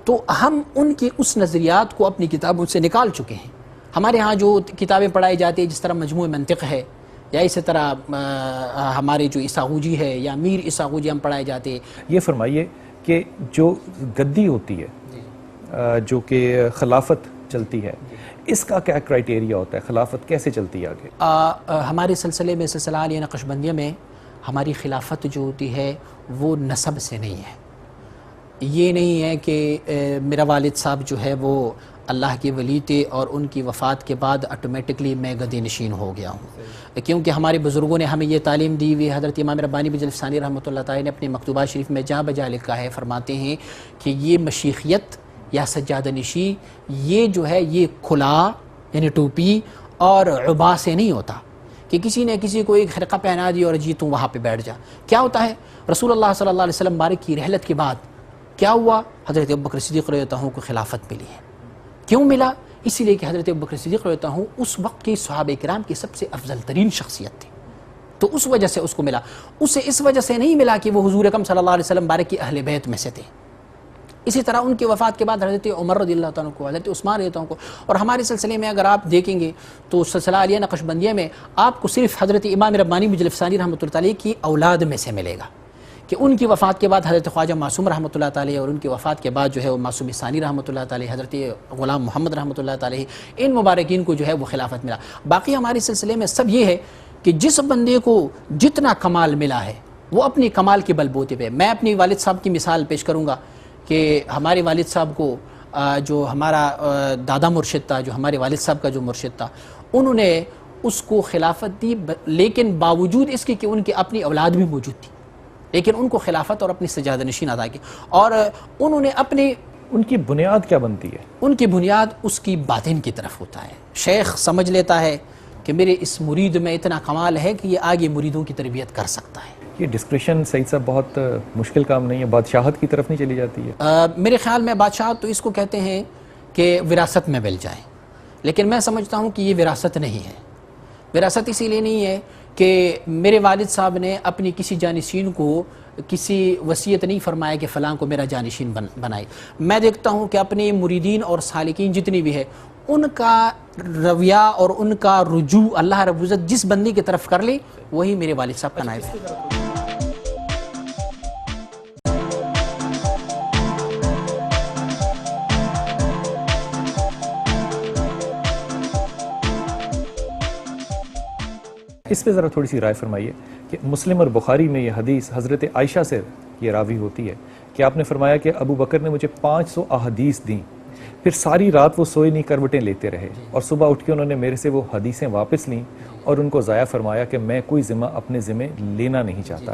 S2: تو ہم ان کی اس نظریات کو اپنی کتابوں سے نکال چکے ہیں. ہمارے ہاں جو کتابیں پڑھائی جاتی ہیں جس طرح مجموع منطق ہے، یا اسی طرح ہمارے جو اساغوجی ہے یا میر اساغوجی ہم پڑھائے جاتے ہیں. یہ
S1: فرمائیے کہ جو گدی ہوتی ہے، جو کہ خلافت چلتی ہے، اس کا کیا کرائٹیریا ہوتا ہے؟ خلافت کیسے چلتی ہے آگے؟
S2: ہمارے سلسلے میں، سلسلہ عالیہ نقشبندیہ میں، ہماری خلافت جو ہوتی ہے وہ نسب سے نہیں ہے. یہ نہیں ہے کہ میرا والد صاحب جو ہے وہ اللہ کے ولی تھے اور ان کی وفات کے بعد آٹومیٹکلی میں گدی نشین ہو گیا ہوں. کیونکہ ہمارے بزرگوں نے ہمیں یہ تعلیم دی ہوئی. حضرت امام ربانی بجلی ثانی رحمۃ اللہ تعالی نے اپنے مکتوبات شریف میں جا بجا لکھا ہے، فرماتے ہیں کہ یہ مشیخیت یا سجادہ نشی یہ جو ہے یہ کھلا یعنی ٹوپی اور عبا سے نہیں ہوتا کہ کسی نے کسی کو ایک خرقہ پہنا دی اور جی تم وہاں پہ بیٹھ جا. کیا ہوتا ہے؟ رسول اللہ صلی اللہ علیہ وسلم بارک کی رحلت کے بعد کیا ہوا؟ حضرت ابوبکر صدیق رضی اللہ عنہ کو خلافت ملی ہے. کیوں ملا؟ اسی لیے کہ حضرت ابوبکر صدیق رضی اللہ عنہ اس وقت کے صحابہ کرام کی سب سے افضل ترین شخصیت تھی، تو اس وجہ سے اس کو ملا. اسے اس وجہ سے نہیں ملا کہ وہ حضور اکرم صلی اللہ علیہ وسلم بارک کی اہل بیت میں سے تھے. اسی طرح ان کی وفات کے بعد حضرت عمر رضی اللہ عنہ کو، حضرت عثمان رضی اللہ عنہ کو، اور ہمارے سلسلے میں اگر آپ دیکھیں گے تو سلسلہ عالیہ نقشبندیہ میں آپ کو صرف حضرت امام ربانی بجلی ثانی رحمۃ اللہ علیہ کی اولاد میں سے ملے گا کہ ان کی وفات کے بعد حضرت خواجہ معصوم رحمۃ اللہ تعالی، اور ان کی وفات کے بعد جو ہے وہ معصوم ثانی رحمۃ اللہ تعالی، حضرت غلام محمد رحمۃ اللہ تعالی، ان مبارکین کو جو ہے وہ خلافت ملا. باقی ہمارے سلسلے میں سب یہ ہے کہ جس بندے کو جتنا کمال ملا ہے وہ اپنی کمال کے بل بوتے پہ. میں اپنی والد صاحب کی مثال پیش کروں گا کہ ہمارے والد صاحب کو جو ہمارا دادا مرشد تھا، جو ہمارے والد صاحب کا جو مرشد تھا، انہوں نے اس کو خلافت دی، لیکن باوجود اس کے کہ ان کی اپنی اولاد بھی موجود تھی، لیکن ان کو خلافت اور اپنی سجادہ نشین عطا کی. اور انہوں نے اپنی،
S1: ان کی بنیاد کیا بنتی ہے؟
S2: ان کی بنیاد اس کی باطن کی طرف ہوتا ہے. شیخ سمجھ لیتا ہے کہ میرے اس مرید میں اتنا کمال ہے کہ یہ آگے مریدوں کی تربیت کر سکتا ہے.
S1: یہ ڈسکریشن سعید صاحب بہت مشکل کام نہیں ہے؟ بادشاہت کی طرف نہیں چلی جاتی ہے؟
S2: میرے خیال میں بادشاہت تو اس کو کہتے ہیں کہ وراثت میں مل جائے، لیکن میں سمجھتا ہوں کہ یہ وراثت نہیں ہے. وراثت اسی لیے نہیں ہے کہ میرے والد صاحب نے اپنی کسی جانشین کو کسی وصیت نہیں فرمایا کہ فلاں کو میرا جانشین بنائے. میں دیکھتا ہوں کہ اپنے مریدین اور سالکین جتنی بھی ہے ان کا رویہ اور ان کا رجوع اللہ رب العزت جس بندے کی طرف کر لے وہی میرے والد صاحب کا نائب ہے.
S1: اس پہ ذرا تھوڑی سی رائے فرمائیے کہ مسلم اور بخاری میں یہ حدیث حضرت عائشہ سے یہ راوی ہوتی ہے کہ آپ نے فرمایا کہ ابو بکر نے مجھے 500 احادیث دیں، پھر ساری رات وہ سوئے نہیں، کروٹیں لیتے رہے، اور صبح اٹھ کے انہوں نے میرے سے وہ حدیثیں واپس لیں اور ان کو ضائع فرمایا کہ میں کوئی ذمہ اپنے ذمہ لینا نہیں چاہتا۔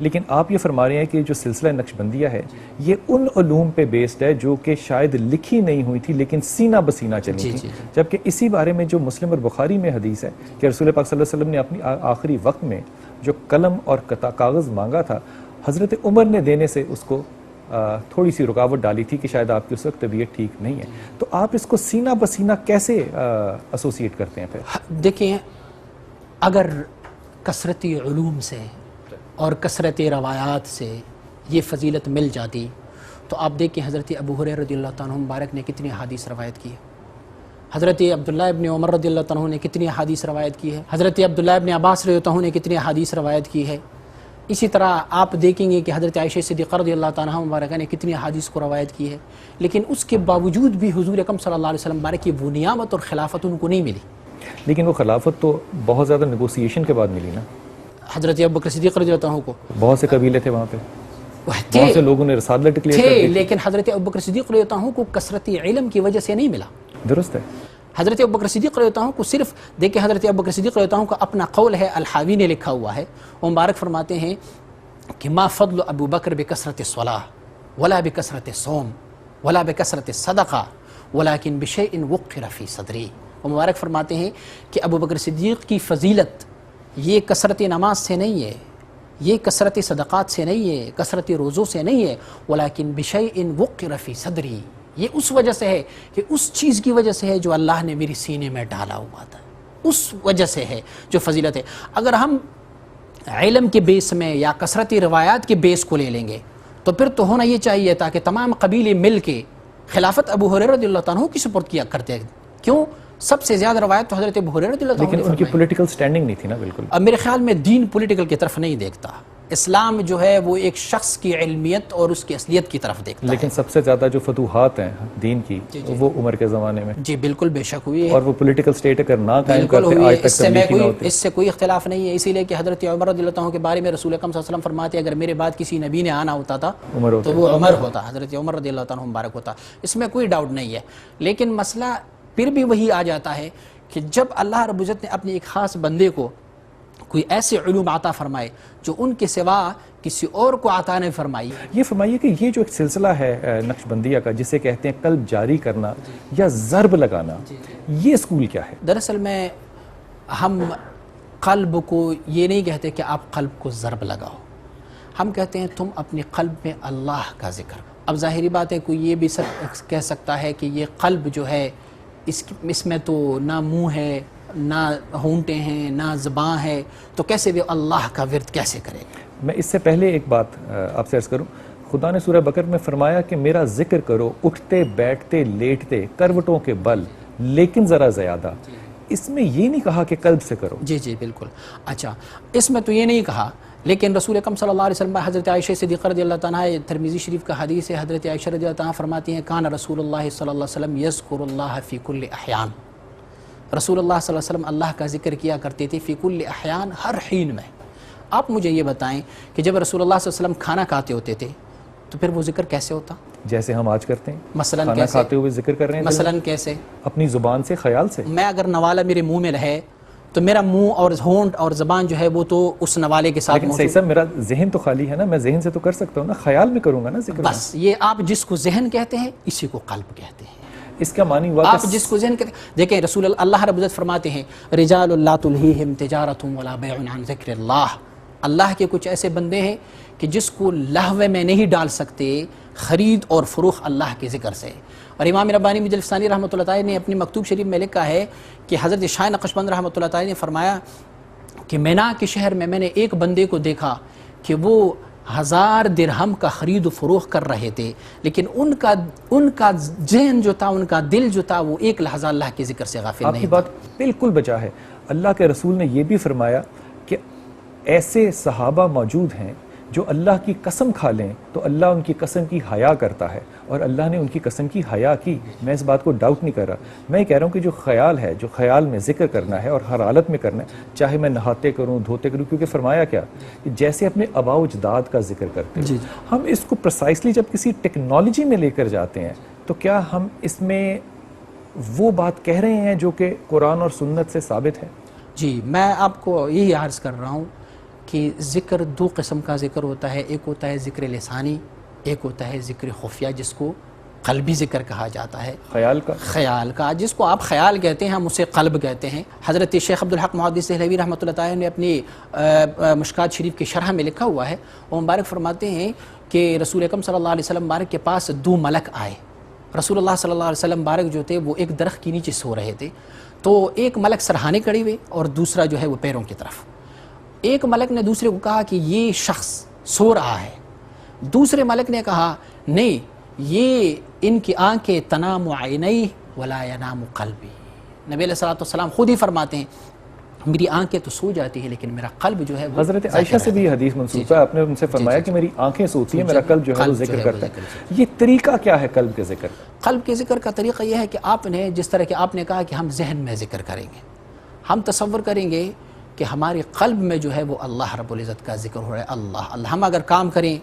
S1: لیکن آپ یہ فرما رہے ہیں کہ جو سلسلہ نقشبندیہ ہے یہ ان علوم پہ بیسڈ ہے جو کہ شاید لکھی نہیں ہوئی تھی لیکن سینہ بسینہ چلی تھی، جبکہ اسی بارے میں جو مسلم اور بخاری میں حدیث ہے کہ رسول پاک صلی اللہ علیہ وسلم نے اپنی آخری وقت میں جو قلم اور کاغذ مانگا تھا، حضرت عمر نے دینے سے اس کو تھوڑی سی رکاوٹ ڈالی تھی کہ شاید آپ کی اس وقت طبیعت ٹھیک نہیں ہے، تو آپ اس کو سینہ بسینہ کیسے ایسوسیٹ کرتے ہیں پھر؟
S2: دیکھیں، اگر کثرتی علوم سے اور کثرتی روایات سے یہ فضیلت مل جاتی تو آپ دیکھیں حضرت ابو ہریرہ رضی اللہ عنہ مبارک نے کتنی حدیث روایت کی ہے، حضرت عبداللہ ابن عمر رضی اللہ عنہ نے کتنی حدیث روایت کی ہے، حضرت عبداللہ ابن عباس رضی اللہ عنہ نے کتنی حدیث روایت کی ہے۔ اسی طرح آپ دیکھیں گے کہ حضرت عائشہ صدیقہ رضی اللہ عنہ مبارکہ نے کتنی حدیث کو روایت کی ہے، لیکن اس کے باوجود بھی حضور اکرم صلی اللہ علیہ وسلم مبارک کی وہ نعمت اور خلافت ان کو نہیں ملی۔
S1: لیکن وہ خلافت تو بہت زیادہ نیگوسیشن کے بعد ملی نا،
S2: حضرت ابوبکر صدیق رضی اللہ عنہ کو
S1: بہت سے قبیلے تھے وہاں پہ،
S2: تھے
S1: بہت سے لوگوں نے رسالت ڈکلیئر کر دی،
S2: لیکن حضرت ابوبکر صدیق رضی اللہ عنہ کو کثرتی علم کی وجہ سے نہیں ملا۔
S1: درست ہے۔
S2: حضرت ابوبکر صدیق رضی اللہ عنہ کو صرف دیکھیں، حضرت ابوبکر صدیق رضی اللہ عنہ کا اپنا قول ہے، الحاوی نے لکھا ہوا ہے، وہ مبارک فرماتے ہیں کہ ما فضل ابو بکر بکثرت الصلاۃ ولا بکثرت الصوم ولا بکثرت الصدقہ ولکن بشیء وقر فی صدری۔ وہ مبارک فرماتے ہیں کہ ابو بکر صدیق کی فضیلت یہ کثرت نماز سے نہیں ہے، یہ کثرت صدقات سے نہیں ہے، کثرت روزوں سے نہیں ہے، ولیکن بشیء وقر فی صدری، یہ اس وجہ سے ہے کہ اس چیز کی وجہ سے ہے جو اللہ نے میری سینے میں ڈالا ہوا تھا، اس وجہ سے ہے جو فضیلت ہے۔ اگر ہم علم کے بیس میں یا کثرتی روایات کے بیس کو لے لیں گے تو پھر تو ہونا یہ چاہیے تھا کہ تمام قبیلے مل کے خلافت ابو ہریرہ رضی اللہ عنہ کی سپورٹ کیا کرتے ہیں۔ کیوں؟ سب سے زیادہ روایت تو حضرت ابو ہریرہ رضی اللہ عنہ،
S1: لیکن ان کی پولیٹیکل سٹینڈنگ نہیں تھی نا بالکل۔
S2: اب میرے خیال میں دین پولیٹیکل کی طرف نہیں دیکھتا، اسلام جو ہے وہ ایک شخص کی علمیت اور اس کی اصلیت کی طرف دیکھتا ہے۔
S1: لیکن سب سے زیادہ جو فتوحات ہیں دین کی وہ عمر کے زمانے میں،
S2: جی بالکل بے شک ہوئی ہے،
S1: اور وہ پولیٹیکل سٹیٹ اگر نہ قائم
S2: بالکل
S1: کرتے
S2: ہوئی
S1: آج
S2: ہے،
S1: تک تبلیغ نہ ہوتے۔
S2: اس سے کوئی اختلاف نہیں ہے، اسی لیے کہ حضرت عمر رضی اللہ عنہ کے بارے میں رسول اکرم صلی اللہ علیہ وسلم فرماتے ہیں اگر میرے بعد کسی نبی نے آنا ہوتا تھا تو وہ عمر ہوتا، حضرت عمر رضی اللہ عنہ مبارک ہوتا، اس میں کوئی ڈاؤٹ نہیں ہے۔ لیکن مسئلہ پھر بھی وہی آ جاتا ہے کہ جب اللہ رب العزت نے اپنے ایک خاص بندے کو کوئی ایسے علوم عطا فرمائے جو ان کے سوا کسی اور کو عطا نہیں فرمائی۔
S1: یہ فرمائیے کہ یہ جو ایک سلسلہ ہے نقشبندیہ کا جسے کہتے ہیں قلب جاری کرنا یا ضرب لگانا، یہ اسکول کیا ہے؟
S2: دراصل میں ہم قلب کو یہ نہیں کہتے کہ آپ قلب کو ضرب لگاؤ، ہم کہتے ہیں تم اپنی قلب میں اللہ کا ذکر۔ اب ظاہری بات ہے کوئی یہ بھی کہہ سکتا ہے کہ یہ قلب جو ہے اس میں تو نہ منہ ہے، نہ ہونٹیں ہیں، نہ زباں ہے، تو کیسے بھی اللہ کا ورد کیسے کرے گا؟
S1: میں اس سے پہلے ایک بات آپ سے عرض کروں، خدا نے سورہ بقرہ میں فرمایا کہ میرا ذکر کرو اٹھتے بیٹھتے لیٹتے کروٹوں کے بل، لیکن ذرا زیادہ۔ اس میں یہ نہیں کہا کہ قلب سے کرو۔
S2: جی جی بالکل۔ اچھا، اس میں تو یہ نہیں کہا، لیکن رسول اکرم صلی اللہ علیہ وسلم حضرت عائشہ صدیقہ رضی اللہ عنہ، ترمذی شریف کا حدیث ہے، حضرت عائشہ رضی اللہ عنہ فرماتی ہیں کان رسول اللہ صلی اللہ علیہ وسلم یذکر اللہ فی کل احیان، رسول اللہ صلی اللہ علیہ وسلم اللہ کا ذکر کیا کرتے تھے فی کل احیان، ہر حین میں۔ آپ مجھے یہ بتائیں کہ جب رسول اللہ صلی اللہ علیہ وسلم کھانا کھاتے ہوتے تھے تو پھر وہ ذکر کیسے ہوتا؟
S1: جیسے ہم آج کرتے ہیں،
S2: مثلاً
S1: کھانا
S2: کیسے؟
S1: کھاتے ہوئے ذکر کر رہے ہیں،
S2: مثلاً کیسے؟
S1: اپنی زبان سے، خیال سے۔
S2: میں اگر نوالہ میرے منہ میں رہے تو میرا منہ اور ہونٹ اور زبان جو ہے وہ تو اس نوالے کے ساتھ
S1: لیکن صحیح صاحب میرا ذہن تو خالی ہے نا، میں ذہن سے تو کر سکتا ہوں نا، خیال میں کروں گا نا ذکر۔
S2: بس یہ آپ جس کو ذہن کہتے ہیں اسی کو قلب کہتے ہیں۔
S1: اس کا معنی ہوا
S2: آپ جس کو ذہن کہتے ہیں، دیکھیں رسول اللہ رب العزت فرماتے ہیں رجال لا تلہیہم تجارۃ ولا بیع عن ذکر اللہ، اللہ کے کچھ ایسے بندے ہیں کہ جس کو لہو میں نہیں ڈال سکتے خرید اور فروخت اللہ کے ذکر سے۔ اور امام ربانی مجلس ثانی رحمۃ اللہ تعالی نے اپنی مکتوب شریف میں لکھا ہے کہ حضرت شاہ نقشبند رحمۃ اللہ تعالی نے فرمایا کہ مینا کے شہر میں میں نے ایک بندے کو دیکھا کہ وہ 1000 درہم کا خرید و فروخت کر رہے تھے، لیکن ان کا ذہن جو تھا، ان کا دل جو تھا، وہ ایک لحظہ اللہ کے ذکر سے غافل نہیں تھا۔
S1: آپ کی بات بالکل بچا ہے۔ اللہ کے رسول نے یہ بھی فرمایا کہ ایسے صحابہ موجود ہیں جو اللہ کی قسم کھا لیں تو اللہ ان کی قسم کی حیا کرتا ہے، اور اللہ نے ان کی قسم کی حیا کی. میں اس بات کو ڈاؤٹ نہیں کر رہا. میں یہ کہہ رہا ہوں کہ جو خیال ہے، جو خیال میں ذکر کرنا ہے اور ہر حالت میں کرنا ہے، چاہے میں نہاتے کروں دھوتے کروں، کیونکہ فرمایا کیا کہ جیسے اپنے آباء و اجداد کا ذکر کرتے ہیں، ہم اس کو پرسائسلی جب کسی ٹیکنالوجی میں لے کر جاتے ہیں تو کیا ہم اس میں وہ بات کہہ رہے ہیں جو کہ قرآن اور سنت سے ثابت ہے؟
S2: جی، میں آپ کو یہی عرض کر رہا ہوں کہ ذکر دو قسم کا ذکر ہوتا ہے. ایک ہوتا ہے ذکر لسانی، ایک ہوتا ہے ذکر خفیہ جس کو قلبی ذکر کہا جاتا ہے. خیال کا جس کو آپ خیال کہتے ہیں، ہم اسے قلب کہتے ہیں. حضرت شیخ عبدالحق محدث دہلوی رحمۃ اللہ تعالی نے اپنی مشکات شریف کی شرح میں لکھا ہوا ہے، وہ مبارک فرماتے ہیں کہ رسول اکرم صلی اللہ علیہ وسلم مبارک کے پاس دو ملک آئے. رسول اللہ صلی اللہ علیہ وسلم مبارک جو تھے وہ ایک درخت کے نیچے سو رہے تھے. تو ایک ملک سرہانے کھڑے ہوئے اور دوسرا جو ہے وہ پیروں کی طرف. ایک ملک نے دوسرے کو کہا کہ یہ شخص سو رہا ہے. دوسرے ملک نے کہا نہیں، یہ ان کی آنکھیں تنام عینی ولا ینام قلبی. نبی علیہ الصلوۃ والسلام خود ہی فرماتے ہیں میری آنکھیں تو سو جاتی ہیں لیکن میرا قلب جو ہے وہ.
S1: حضرت عائشہ سے بھی یہ حدیث منسوب ہے، آپ نے ان سے فرمایا کہ میری آنکھیں سوتی ہیں، میرا قلب جو ہے وہ ذکر کرتا ہے. یہ طریقہ کیا ہے قلب کے ذکر؟
S2: قلب کے ذکر کا طریقہ یہ ہے کہ آپ نے جس طرح کہ آپ نے کہا کہ ہم ذہن میں ذکر کریں گے، ہم تصور کریں گے کہ ہمارے قلب میں جو ہے وہ اللہ رب العزت کا ذکر ہو رہا ہے. اللہ ہم اگر کام کریں،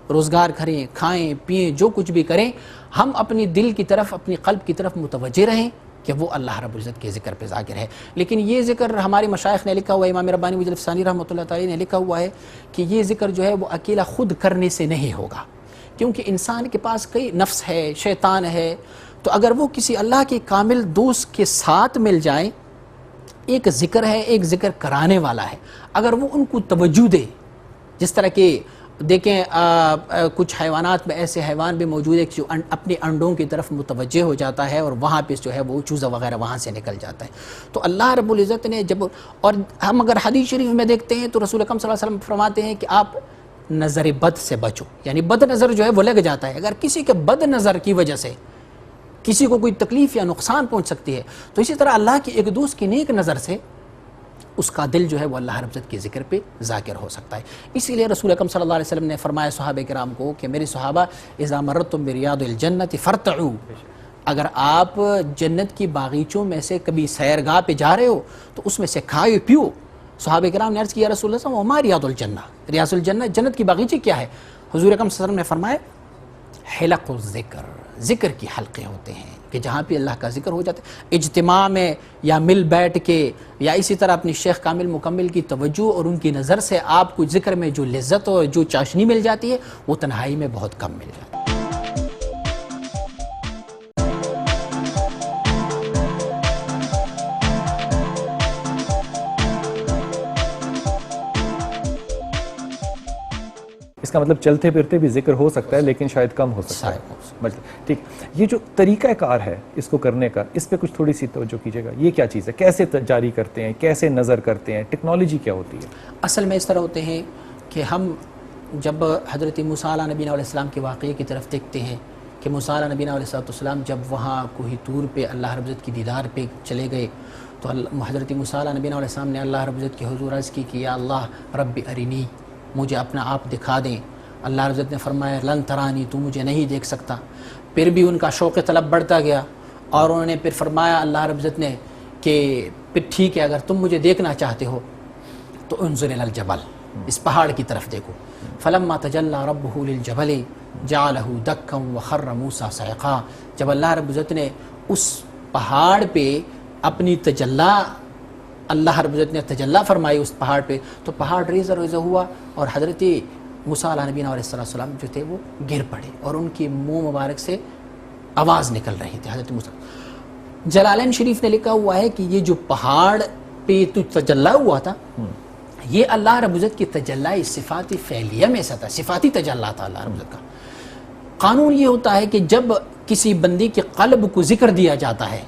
S2: روزگار کریں، کھائیں پئیں، جو کچھ بھی کریں، ہم اپنی دل کی طرف، اپنی قلب کی طرف متوجہ رہیں کہ وہ اللہ رب العزت کے ذکر پہ ذاکر ہے. لیکن یہ ذکر ہمارے مشائخ نے لکھا ہوا ہے، امام ربانی مجلس ثانی رحمۃ اللہ تعالی نے لکھا ہوا ہے کہ یہ ذکر جو ہے وہ اکیلا خود کرنے سے نہیں ہوگا، کیونکہ انسان کے پاس کئی نفس ہے، شیطان ہے. تو اگر وہ کسی اللہ کے کامل دوست کے ساتھ مل جائیں، ایک ذکر ہے، ایک ذکر کرانے والا ہے، اگر وہ ان کو توجہ دے، جس طرح کہ دیکھیں کچھ حیوانات میں ایسے حیوان بھی موجود ہے جو اپنے انڈوں کی طرف متوجہ ہو جاتا ہے اور وہاں پہ جو ہے وہ چوزہ وغیرہ وہاں سے نکل جاتا ہے. تو اللہ رب العزت نے جب، اور ہم اگر حدیث شریف میں دیکھتے ہیں تو رسول اکرم صلی اللہ علیہ وسلم فرماتے ہیں کہ آپ نظر بد سے بچو، یعنی بد نظر جو ہے وہ لگ جاتا ہے. اگر کسی کے بد نظر کی وجہ سے کسی کو کوئی تکلیف یا نقصان پہنچ سکتی ہے، تو اسی طرح اللہ کی ایک دوست کی نیک نظر سے اس کا دل جو ہے وہ اللہ رب العزت کے ذکر پہ ذاکر ہو سکتا ہے. اسی لیے رسول اکرم صلی اللہ علیہ وسلم نے فرمایا صحابہ کرام کو کہ میرے صحابہ اذا مررتم بریاض الجنت فرتعوا، اگر آپ جنت کی باغیچوں میں سے کبھی سیرگاہ پہ جا رہے ہو تو اس میں سے کھائے پیو. صحابہ کرام نے عرض کیا رسول اللہ صلی اللہ علیہ وسلم وما ریاض الجنہ، ریاض الجنہ جنت کی باغیچے کیا ہے؟ حضور اکرم صلی اللہ علیہ وسلم نے فرمایا حلق الذکر، ذکر کی حلقے ہوتے ہیں کہ جہاں پہ اللہ کا ذکر ہو جاتا ہے. اجتماع میں یا مل بیٹھ کے یا اسی طرح اپنی شیخ کامل مکمل کی توجہ اور ان کی نظر سے آپ کو ذکر میں جو لذت اور جو چاشنی مل جاتی ہے وہ تنہائی میں بہت کم مل جاتی ہے.
S1: اس کا مطلب چلتے پھرتے بھی ذکر ہو سکتا ہے لیکن شاید کم ہو سکتا ہے. ٹھیک، یہ جو طریقہ کار ہے اس کو کرنے کا، اس پہ کچھ تھوڑی سی توجہ کیجیے گا. یہ کیا چیز ہے؟ کیسے جاری کرتے ہیں؟ کیسے نظر کرتے ہیں؟ ٹیکنالوجی کیا ہوتی ہے؟
S2: اصل میں اس طرح ہوتے ہیں کہ ہم جب حضرت موسیٰ علیہ نبینا علیہ السلام کے واقعے کی طرف دیکھتے ہیں کہ موسیٰ علیہ نبینا علیہ السلام جب وہاں کوہ طور پہ اللہ رب العزت کی دیدار پہ چلے گئے تو حضرت موسیٰ علیہ نبینا علیہ السلام نے اللہ رب العزت کے حضور عرض کی کہ یا اللہ رب ارینی، مجھے اپنا آپ دکھا دیں. اللہ رب العزت نے فرمایا لن ترانی، تو مجھے نہیں دیکھ سکتا. پھر بھی ان کا شوق طلب بڑھتا گیا اور انہوں نے پھر فرمایا اللہ رب العزت نے کہ پھر ٹھیک ہے اگر تم مجھے دیکھنا چاہتے ہو تو انظر الی الجبل، اس پہاڑ کی طرف دیکھو. فلما تجلی ربہ للجبل جعلہ دکا وخر موسیٰ صعقا، جب اللہ رب العزت نے اس پہاڑ پہ اپنی اللہ رب العزت نے تجلی فرمائی اس پہاڑ پہ تو پہاڑ ریزہ ریزہ ہوا اور حضرت موسیٰ علیہ نبینا علیہ السلام جو تھے وہ گر پڑے اور ان کی منہ مبارک سے آواز نکل رہی تھی. حضرت موسیٰ، جلالین شریف نے لکھا ہوا ہے کہ یہ جو پہاڑ پہ تو تجلی ہوا تھا یہ اللہ رب العزت کی تجلی صفات فعلیہ میں سے تھا، صفاتی تجلی تھا اللہ رب العزت کا. قانون یہ ہوتا ہے کہ جب کسی بندے کے قلب کو ذکر دیا جاتا ہے،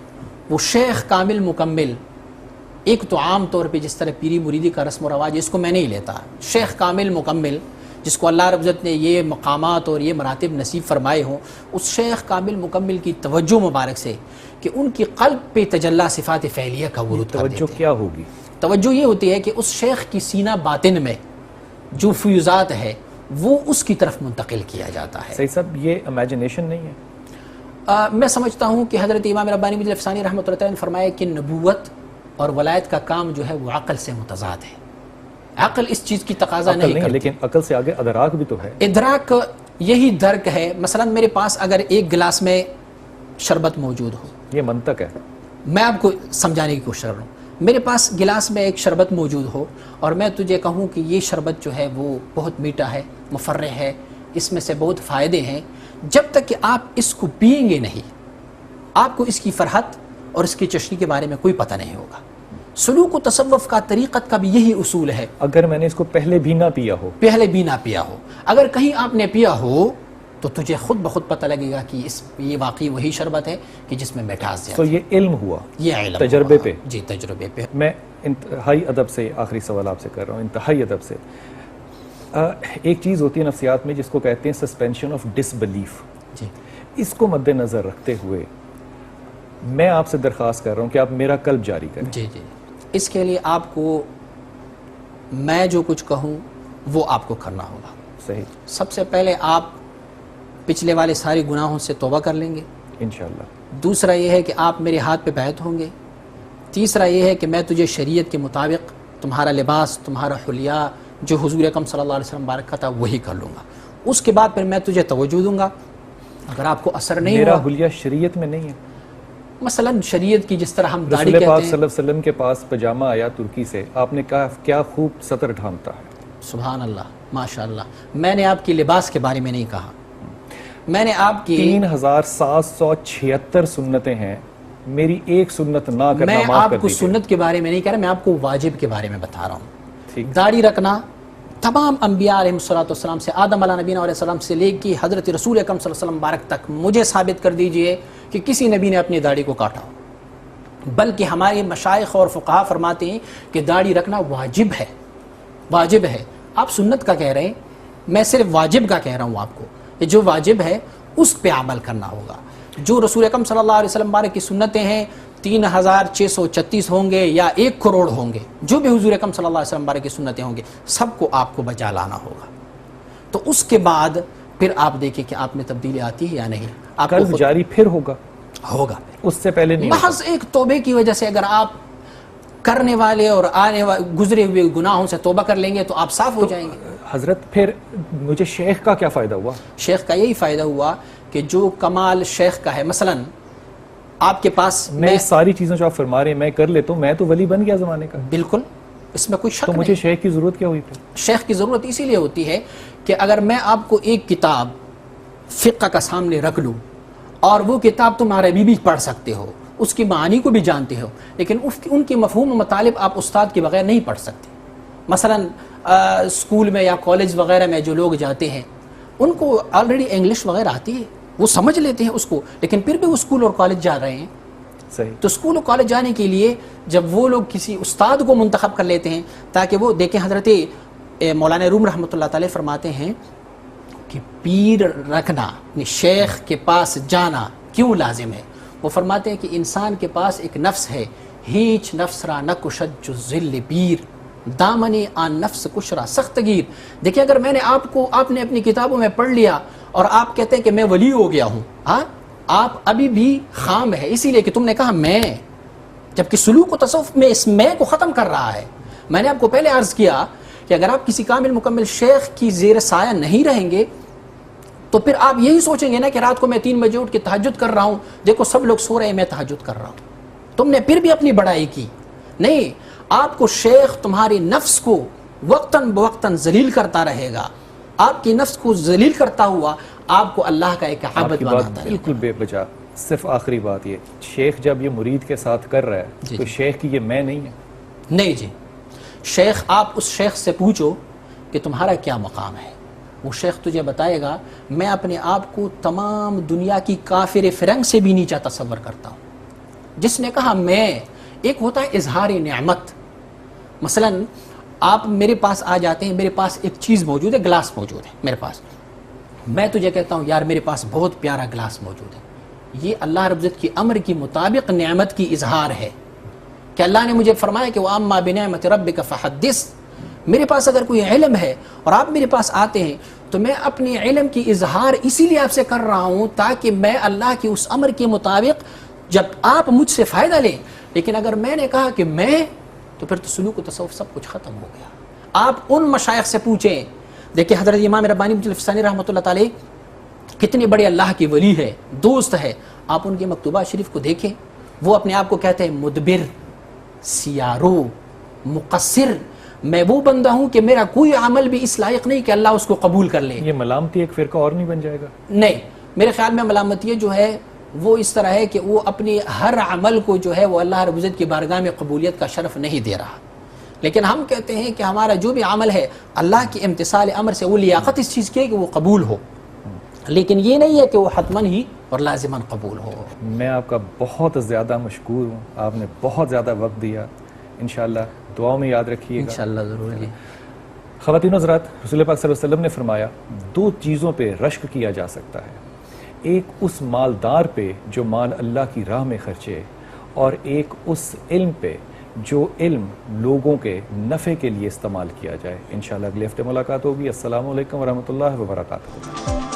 S2: وہ شیخ کامل مکمل، ایک تو عام طور پہ جس طرح پیری مریدی کا رسم و رواج اس کو میں نہیں لیتا، شیخ کامل مکمل جس کو اللہ رب العزت نے یہ مقامات اور یہ مراتب نصیب فرمائے ہوں، اس شیخ کامل مکمل کی توجہ مبارک سے کہ ان کی قلب پہ تجلی صفات فعلیہ کا ورود کر دیتے ہیں.
S1: توجہ کیا ہوگی؟
S2: توجہ یہ ہوتی ہے کہ اس شیخ کی سینہ باطن میں جو فیوزات ہے وہ اس کی طرف منتقل کیا جاتا ہے.
S1: سید صاحب یہ امیجنیشن نہیں ہے؟
S2: میں سمجھتا ہوں کہ حضرت امام ربانی مجد الافسانی رحمۃ اللہ علیہ نے فرمایا کہ نبوت اور ولایت کا کام جو ہے وہ عقل سے متضاد ہے. عقل اس چیز کی تقاضا نہیں کرتی،
S1: لیکن عقل سے آگے ادراک بھی تو ہے.
S2: ادراک یہی درک ہے. مثلا میرے پاس اگر ایک گلاس میں شربت موجود ہو،
S1: یہ منطق ہے،
S2: میں آپ کو سمجھانے کی کوشش کر رہا ہوں. میرے پاس گلاس میں ایک شربت موجود ہو اور میں تجھے کہوں کہ یہ شربت جو ہے وہ بہت میٹھا ہے، مفرح ہے، اس میں سے بہت فائدے ہیں، جب تک کہ آپ اس کو پئیں گے نہیں، آپ کو اس کی فرحت اور اس کی چشنی کے بارے میں کوئی پتہ نہیں ہوگا. سلوک و تصوف کا طریقت کا بھی یہی اصول ہے.
S1: اگر میں نے اس کو پہلے بھی نہ پیا ہو،
S2: اگر کہیں آپ نے پیا ہو تو تجھے خود بخود پتہ لگے گا کہ یہ واقعی وہی شربت ہے کہ جس میں مٹھاس زیادہ.
S1: تو یہ علم ہوا،
S2: یہ علم
S1: تجربے
S2: ہوا.
S1: پہ.
S2: جی تجربے پہ.
S1: میں انتہائی ادب سے آخری سوال آپ سے کر رہا ہوں، انتہائی ادب سے. ایک چیز ہوتی ہے نفسیات میں جس کو کہتے ہیں سسپینشن آف ڈس بلیف.
S2: جی
S1: اس کو مد نظر رکھتے ہوئے میں آپ سے درخواست کر رہا ہوں کہ آپ میرا قلب جاری کریں.
S2: جی جی. اس کے لیے آپ کو میں جو کچھ کہوں وہ آپ کو کرنا ہوگا.
S1: صحیح.
S2: سب سے پہلے آپ پچھلے والے سارے گناہوں سے توبہ کر لیں گے
S1: انشاءاللہ.
S2: دوسرا یہ ہے کہ آپ میرے ہاتھ پہ بیعت ہوں گے. تیسرا یہ ہے کہ میں تجھے شریعت کے مطابق تمہارا لباس، تمہارا حلیہ جو حضور اکرم صلی اللہ علیہ وسلم بارک کا تھا وہی کر لوں گا. اس کے بعد پھر میں تجھے توجہ دوں گا. اگر آپ کو اثر نہیں
S1: میرا
S2: ہوا،
S1: حلیہ شریعت میں نہیں ہے.
S2: مثلا شریعت کی جس طرح ہم داڑھی
S1: رسول
S2: کہتے
S1: پاک
S2: ہیں.
S1: صلی اللہ علیہ وسلم کے پاس پجامہ آیا ترکی سے، آپ نے کہا کیا خوب سطر ڈھانپتا ہے.
S2: سبحان اللہ، ماشاء اللہ. میں نے آپ کی لباس کے بارے میں نہیں کہا، میں نے آپ کی
S1: 3776 سنتیں ہیں، میری ایک سنت نہ کرنا
S2: میں
S1: معاف
S2: آپ
S1: کر
S2: کو
S1: دیجیے.
S2: سنت کے بارے میں نہیں کہہ رہا، میں آپ کو واجب کے بارے میں بتا رہا ہوں.
S1: ٹھیک.
S2: داڑھی رکھنا تمام انبیاء علیہ السلام سے آدم علیہ نبینا علیہ السلام سے لے کے حضرت رسول اکرم صلی اللہ علیہ وسلم مبارک تک مجھے ثابت کر دیجئے کہ کسی نبی نے اپنی داڑھی کو کاٹا ہو. بلکہ ہمارے مشائخ اور فقہا فرماتے ہیں کہ داڑھی رکھنا واجب ہے. واجب ہے. آپ سنت کا کہہ رہے ہیں، میں صرف واجب کا کہہ رہا ہوں آپ کو. یہ جو واجب ہے اس پہ عمل کرنا ہوگا. جو رسول اکرم صلی اللہ علیہ وسلم مبارک کی سنتیں ہیں 3636 ہوں گے یا 1 کروڑ ہوں گے، جو بھی حضور اکرم صلی اللہ علیہ وسلم مبارک کی سنتیں ہوں گے، سب کو آپ کو بجا لانا ہوگا. تو اس کے بعد پھر آپ دیکھیں کہ آپ میں تبدیلی آتی ہے یا نہیں. آپ
S1: قلب جاری پھر ہوگا، اس سے پہلے نہیں.
S2: محض ایک توبے کی وجہ سے اگر آپ کرنے والے اور آنے والے گزرے ہوئے گناہوں سے توبہ کر لیں گے تو آپ صاف ہو جائیں گے.
S1: حضرت پھر مجھے شیخ کا کیا فائدہ ہوا؟
S2: شیخ کا یہی فائدہ ہوا کہ جو کمال شیخ کا ہے، مثلا آپ کے پاس
S1: میں ساری چیزیں جو آپ فرما رہے ہیں میں کر لیتا ہوں، میں تو ولی بن گیا زمانے کا.
S2: بالکل، اس میں کوئی شک
S1: تو
S2: نہیں.
S1: مجھے شیخ کی ضرورت کیا ہوئی پھر؟
S2: شیخ کی ضرورت اسی لیے ہوتی ہے کہ اگر میں آپ کو ایک کتاب فقہ کا سامنے رکھ لوں اور وہ کتاب تم عربی بھی پڑھ سکتے ہو، اس کی معانی کو بھی جانتے ہو، لیکن ان کے مفہوم و مطالب آپ استاد کے بغیر نہیں پڑھ سکتے. مثلا اسکول میں یا کالج وغیرہ میں جو لوگ جاتے ہیں ان کو آلریڈی انگلش وغیرہ آتی ہے، وہ سمجھ لیتے ہیں اس کو، لیکن پھر بھی وہ اسکول اور کالج جا رہے ہیں.
S1: صحیح.
S2: تو اسکول اور کالج جانے کے لیے جب وہ لوگ کسی استاد کو منتخب کر لیتے ہیں تاکہ وہ دیکھیں، حضرت مولانا روم رحمۃ اللہ تعالی فرماتے ہیں کہ پیر رکھنا یعنی شیخ کے پاس جانا کیوں لازم ہے. وہ فرماتے ہیں کہ انسان کے پاس ایک نفس ہے، ہیچ نفس را نہ کشد جو ذل پیر، دامنی آن نفس کشرا سخت گیر. دیکھیں اگر میں نے آپ نے اپنی کتابوں میں پڑھ لیا اور آپ کہتے ہیں کہ میں ولی ہو گیا ہوں، ہاں آپ ابھی بھی خام ہے، اسی لیے کہ تم نے کہا میں، جبکہ سلوک و تصوف میں اس میں کو ختم کر رہا ہے. میں نے آپ کو پہلے عرض کیا کہ اگر آپ کسی کامل مکمل شیخ کی زیر سایہ نہیں رہیں گے تو پھر آپ یہی سوچیں گے نا کہ رات کو میں 3 بجے اٹھ کے تہجد کر رہا ہوں، دیکھو سب لوگ سو رہے ہیں میں تہجد کر رہا ہوں. تم نے پھر بھی اپنی بڑائی کی. نہیں، آپ کو شیخ تمہاری نفس کو وقتاً بوقتاً ذلیل کرتا رہے گا. آپ کی نفس کو ذلیل کرتا ہوا آپ کو اللہ کا ایک عبد بناتا ہے.
S1: بالکل بے بجا. صرف آخری بات یہ، شیخ جب یہ مرید کے ساتھ کر رہا ہے تو شیخ کی یہ میں نہیں ہے. نہیں
S2: جی، شیخ آپ اس شیخ سے پوچھو کہ تمہارا کیا مقام ہے، وہ شیخ تجھے بتائے گا. میں اپنے آپ کو تمام دنیا کی کافر فرنگ سے بھی نیچا تصور کرتا ہوں. جس نے کہا میں، ایک ہوتا ہے اظہار نعمت. مثلا آپ میرے پاس آ جاتے ہیں، میرے پاس ایک چیز موجود ہے، گلاس موجود ہے میرے پاس، میں تجھے کہتا ہوں یار میرے پاس بہت پیارا گلاس موجود ہے. یہ اللہ رب العزت کی امر کی مطابق نعمت کی اظہار ہے کہ اللہ نے مجھے فرمایا کہ وَأَمَّا بِنِعْمَةِ رَبِّكَ فَحَدِّثْ. میرے پاس اگر کوئی علم ہے اور آپ میرے پاس آتے ہیں تو میں اپنی علم کی اظہار اسی لیے آپ سے کر رہا ہوں تاکہ میں اللہ کی اس امر کے مطابق جب آپ مجھ سے فائدہ لیں. لیکن اگر میں نے کہا کہ میں، تو پھر تو سلوک و تصوف سب کچھ ختم ہو گیا. آپ ان مشائخ سے پوچھیں. دیکھیں حضرت امام ربانی الفسانی رحمۃ اللہ تعالی کتنے بڑے اللہ کے ولی ہے، دوست ہے. آپ ان کے مکتوبات شریف کو دیکھیں، وہ اپنے آپ کو کہتے ہیں مدبر، سیارو، مقصر. میں وہ بندہ ہوں کہ میرا کوئی عمل بھی اس لائق نہیں کہ اللہ اس کو قبول کر لے.
S1: یہ ملامتی ایک فرقہ اور نہیں بن جائے گا؟
S2: نہیں، میرے خیال میں ملامتی جو ہے وہ اس طرح ہے کہ وہ اپنی ہر عمل کو جو ہے وہ اللہ رب العزت کی بارگاہ میں قبولیت کا شرف نہیں دے رہا. لیکن ہم کہتے ہیں کہ ہمارا جو بھی عمل ہے اللہ کے امتثال امر سے وہ لیاقت اس چیز کی ہے کہ وہ قبول ہو، لیکن یہ نہیں ہے کہ وہ حتماً ہی اور لازماً قبول ہو. میں
S1: آپ کا بہت زیادہ مشکور ہوں، آپ نے بہت زیادہ وقت دیا. انشاءاللہ دعاؤں میں یاد رکھیے گا.
S2: انشاءاللہ ضرور.
S1: خواتین و حضرات، رسول پاک صلی اللہ علیہ وسلم نے فرمایا 2 چیزوں پہ رشک کیا جا سکتا ہے. ایک اس مالدار پہ جو مال اللہ کی راہ میں خرچے، اور ایک اس علم پہ جو علم لوگوں کے نفع کے لیے استعمال کیا جائے. انشاءاللہ اگلے ہفتے ملاقات ہوگی. السلام علیکم ورحمۃ اللہ وبرکاتہ.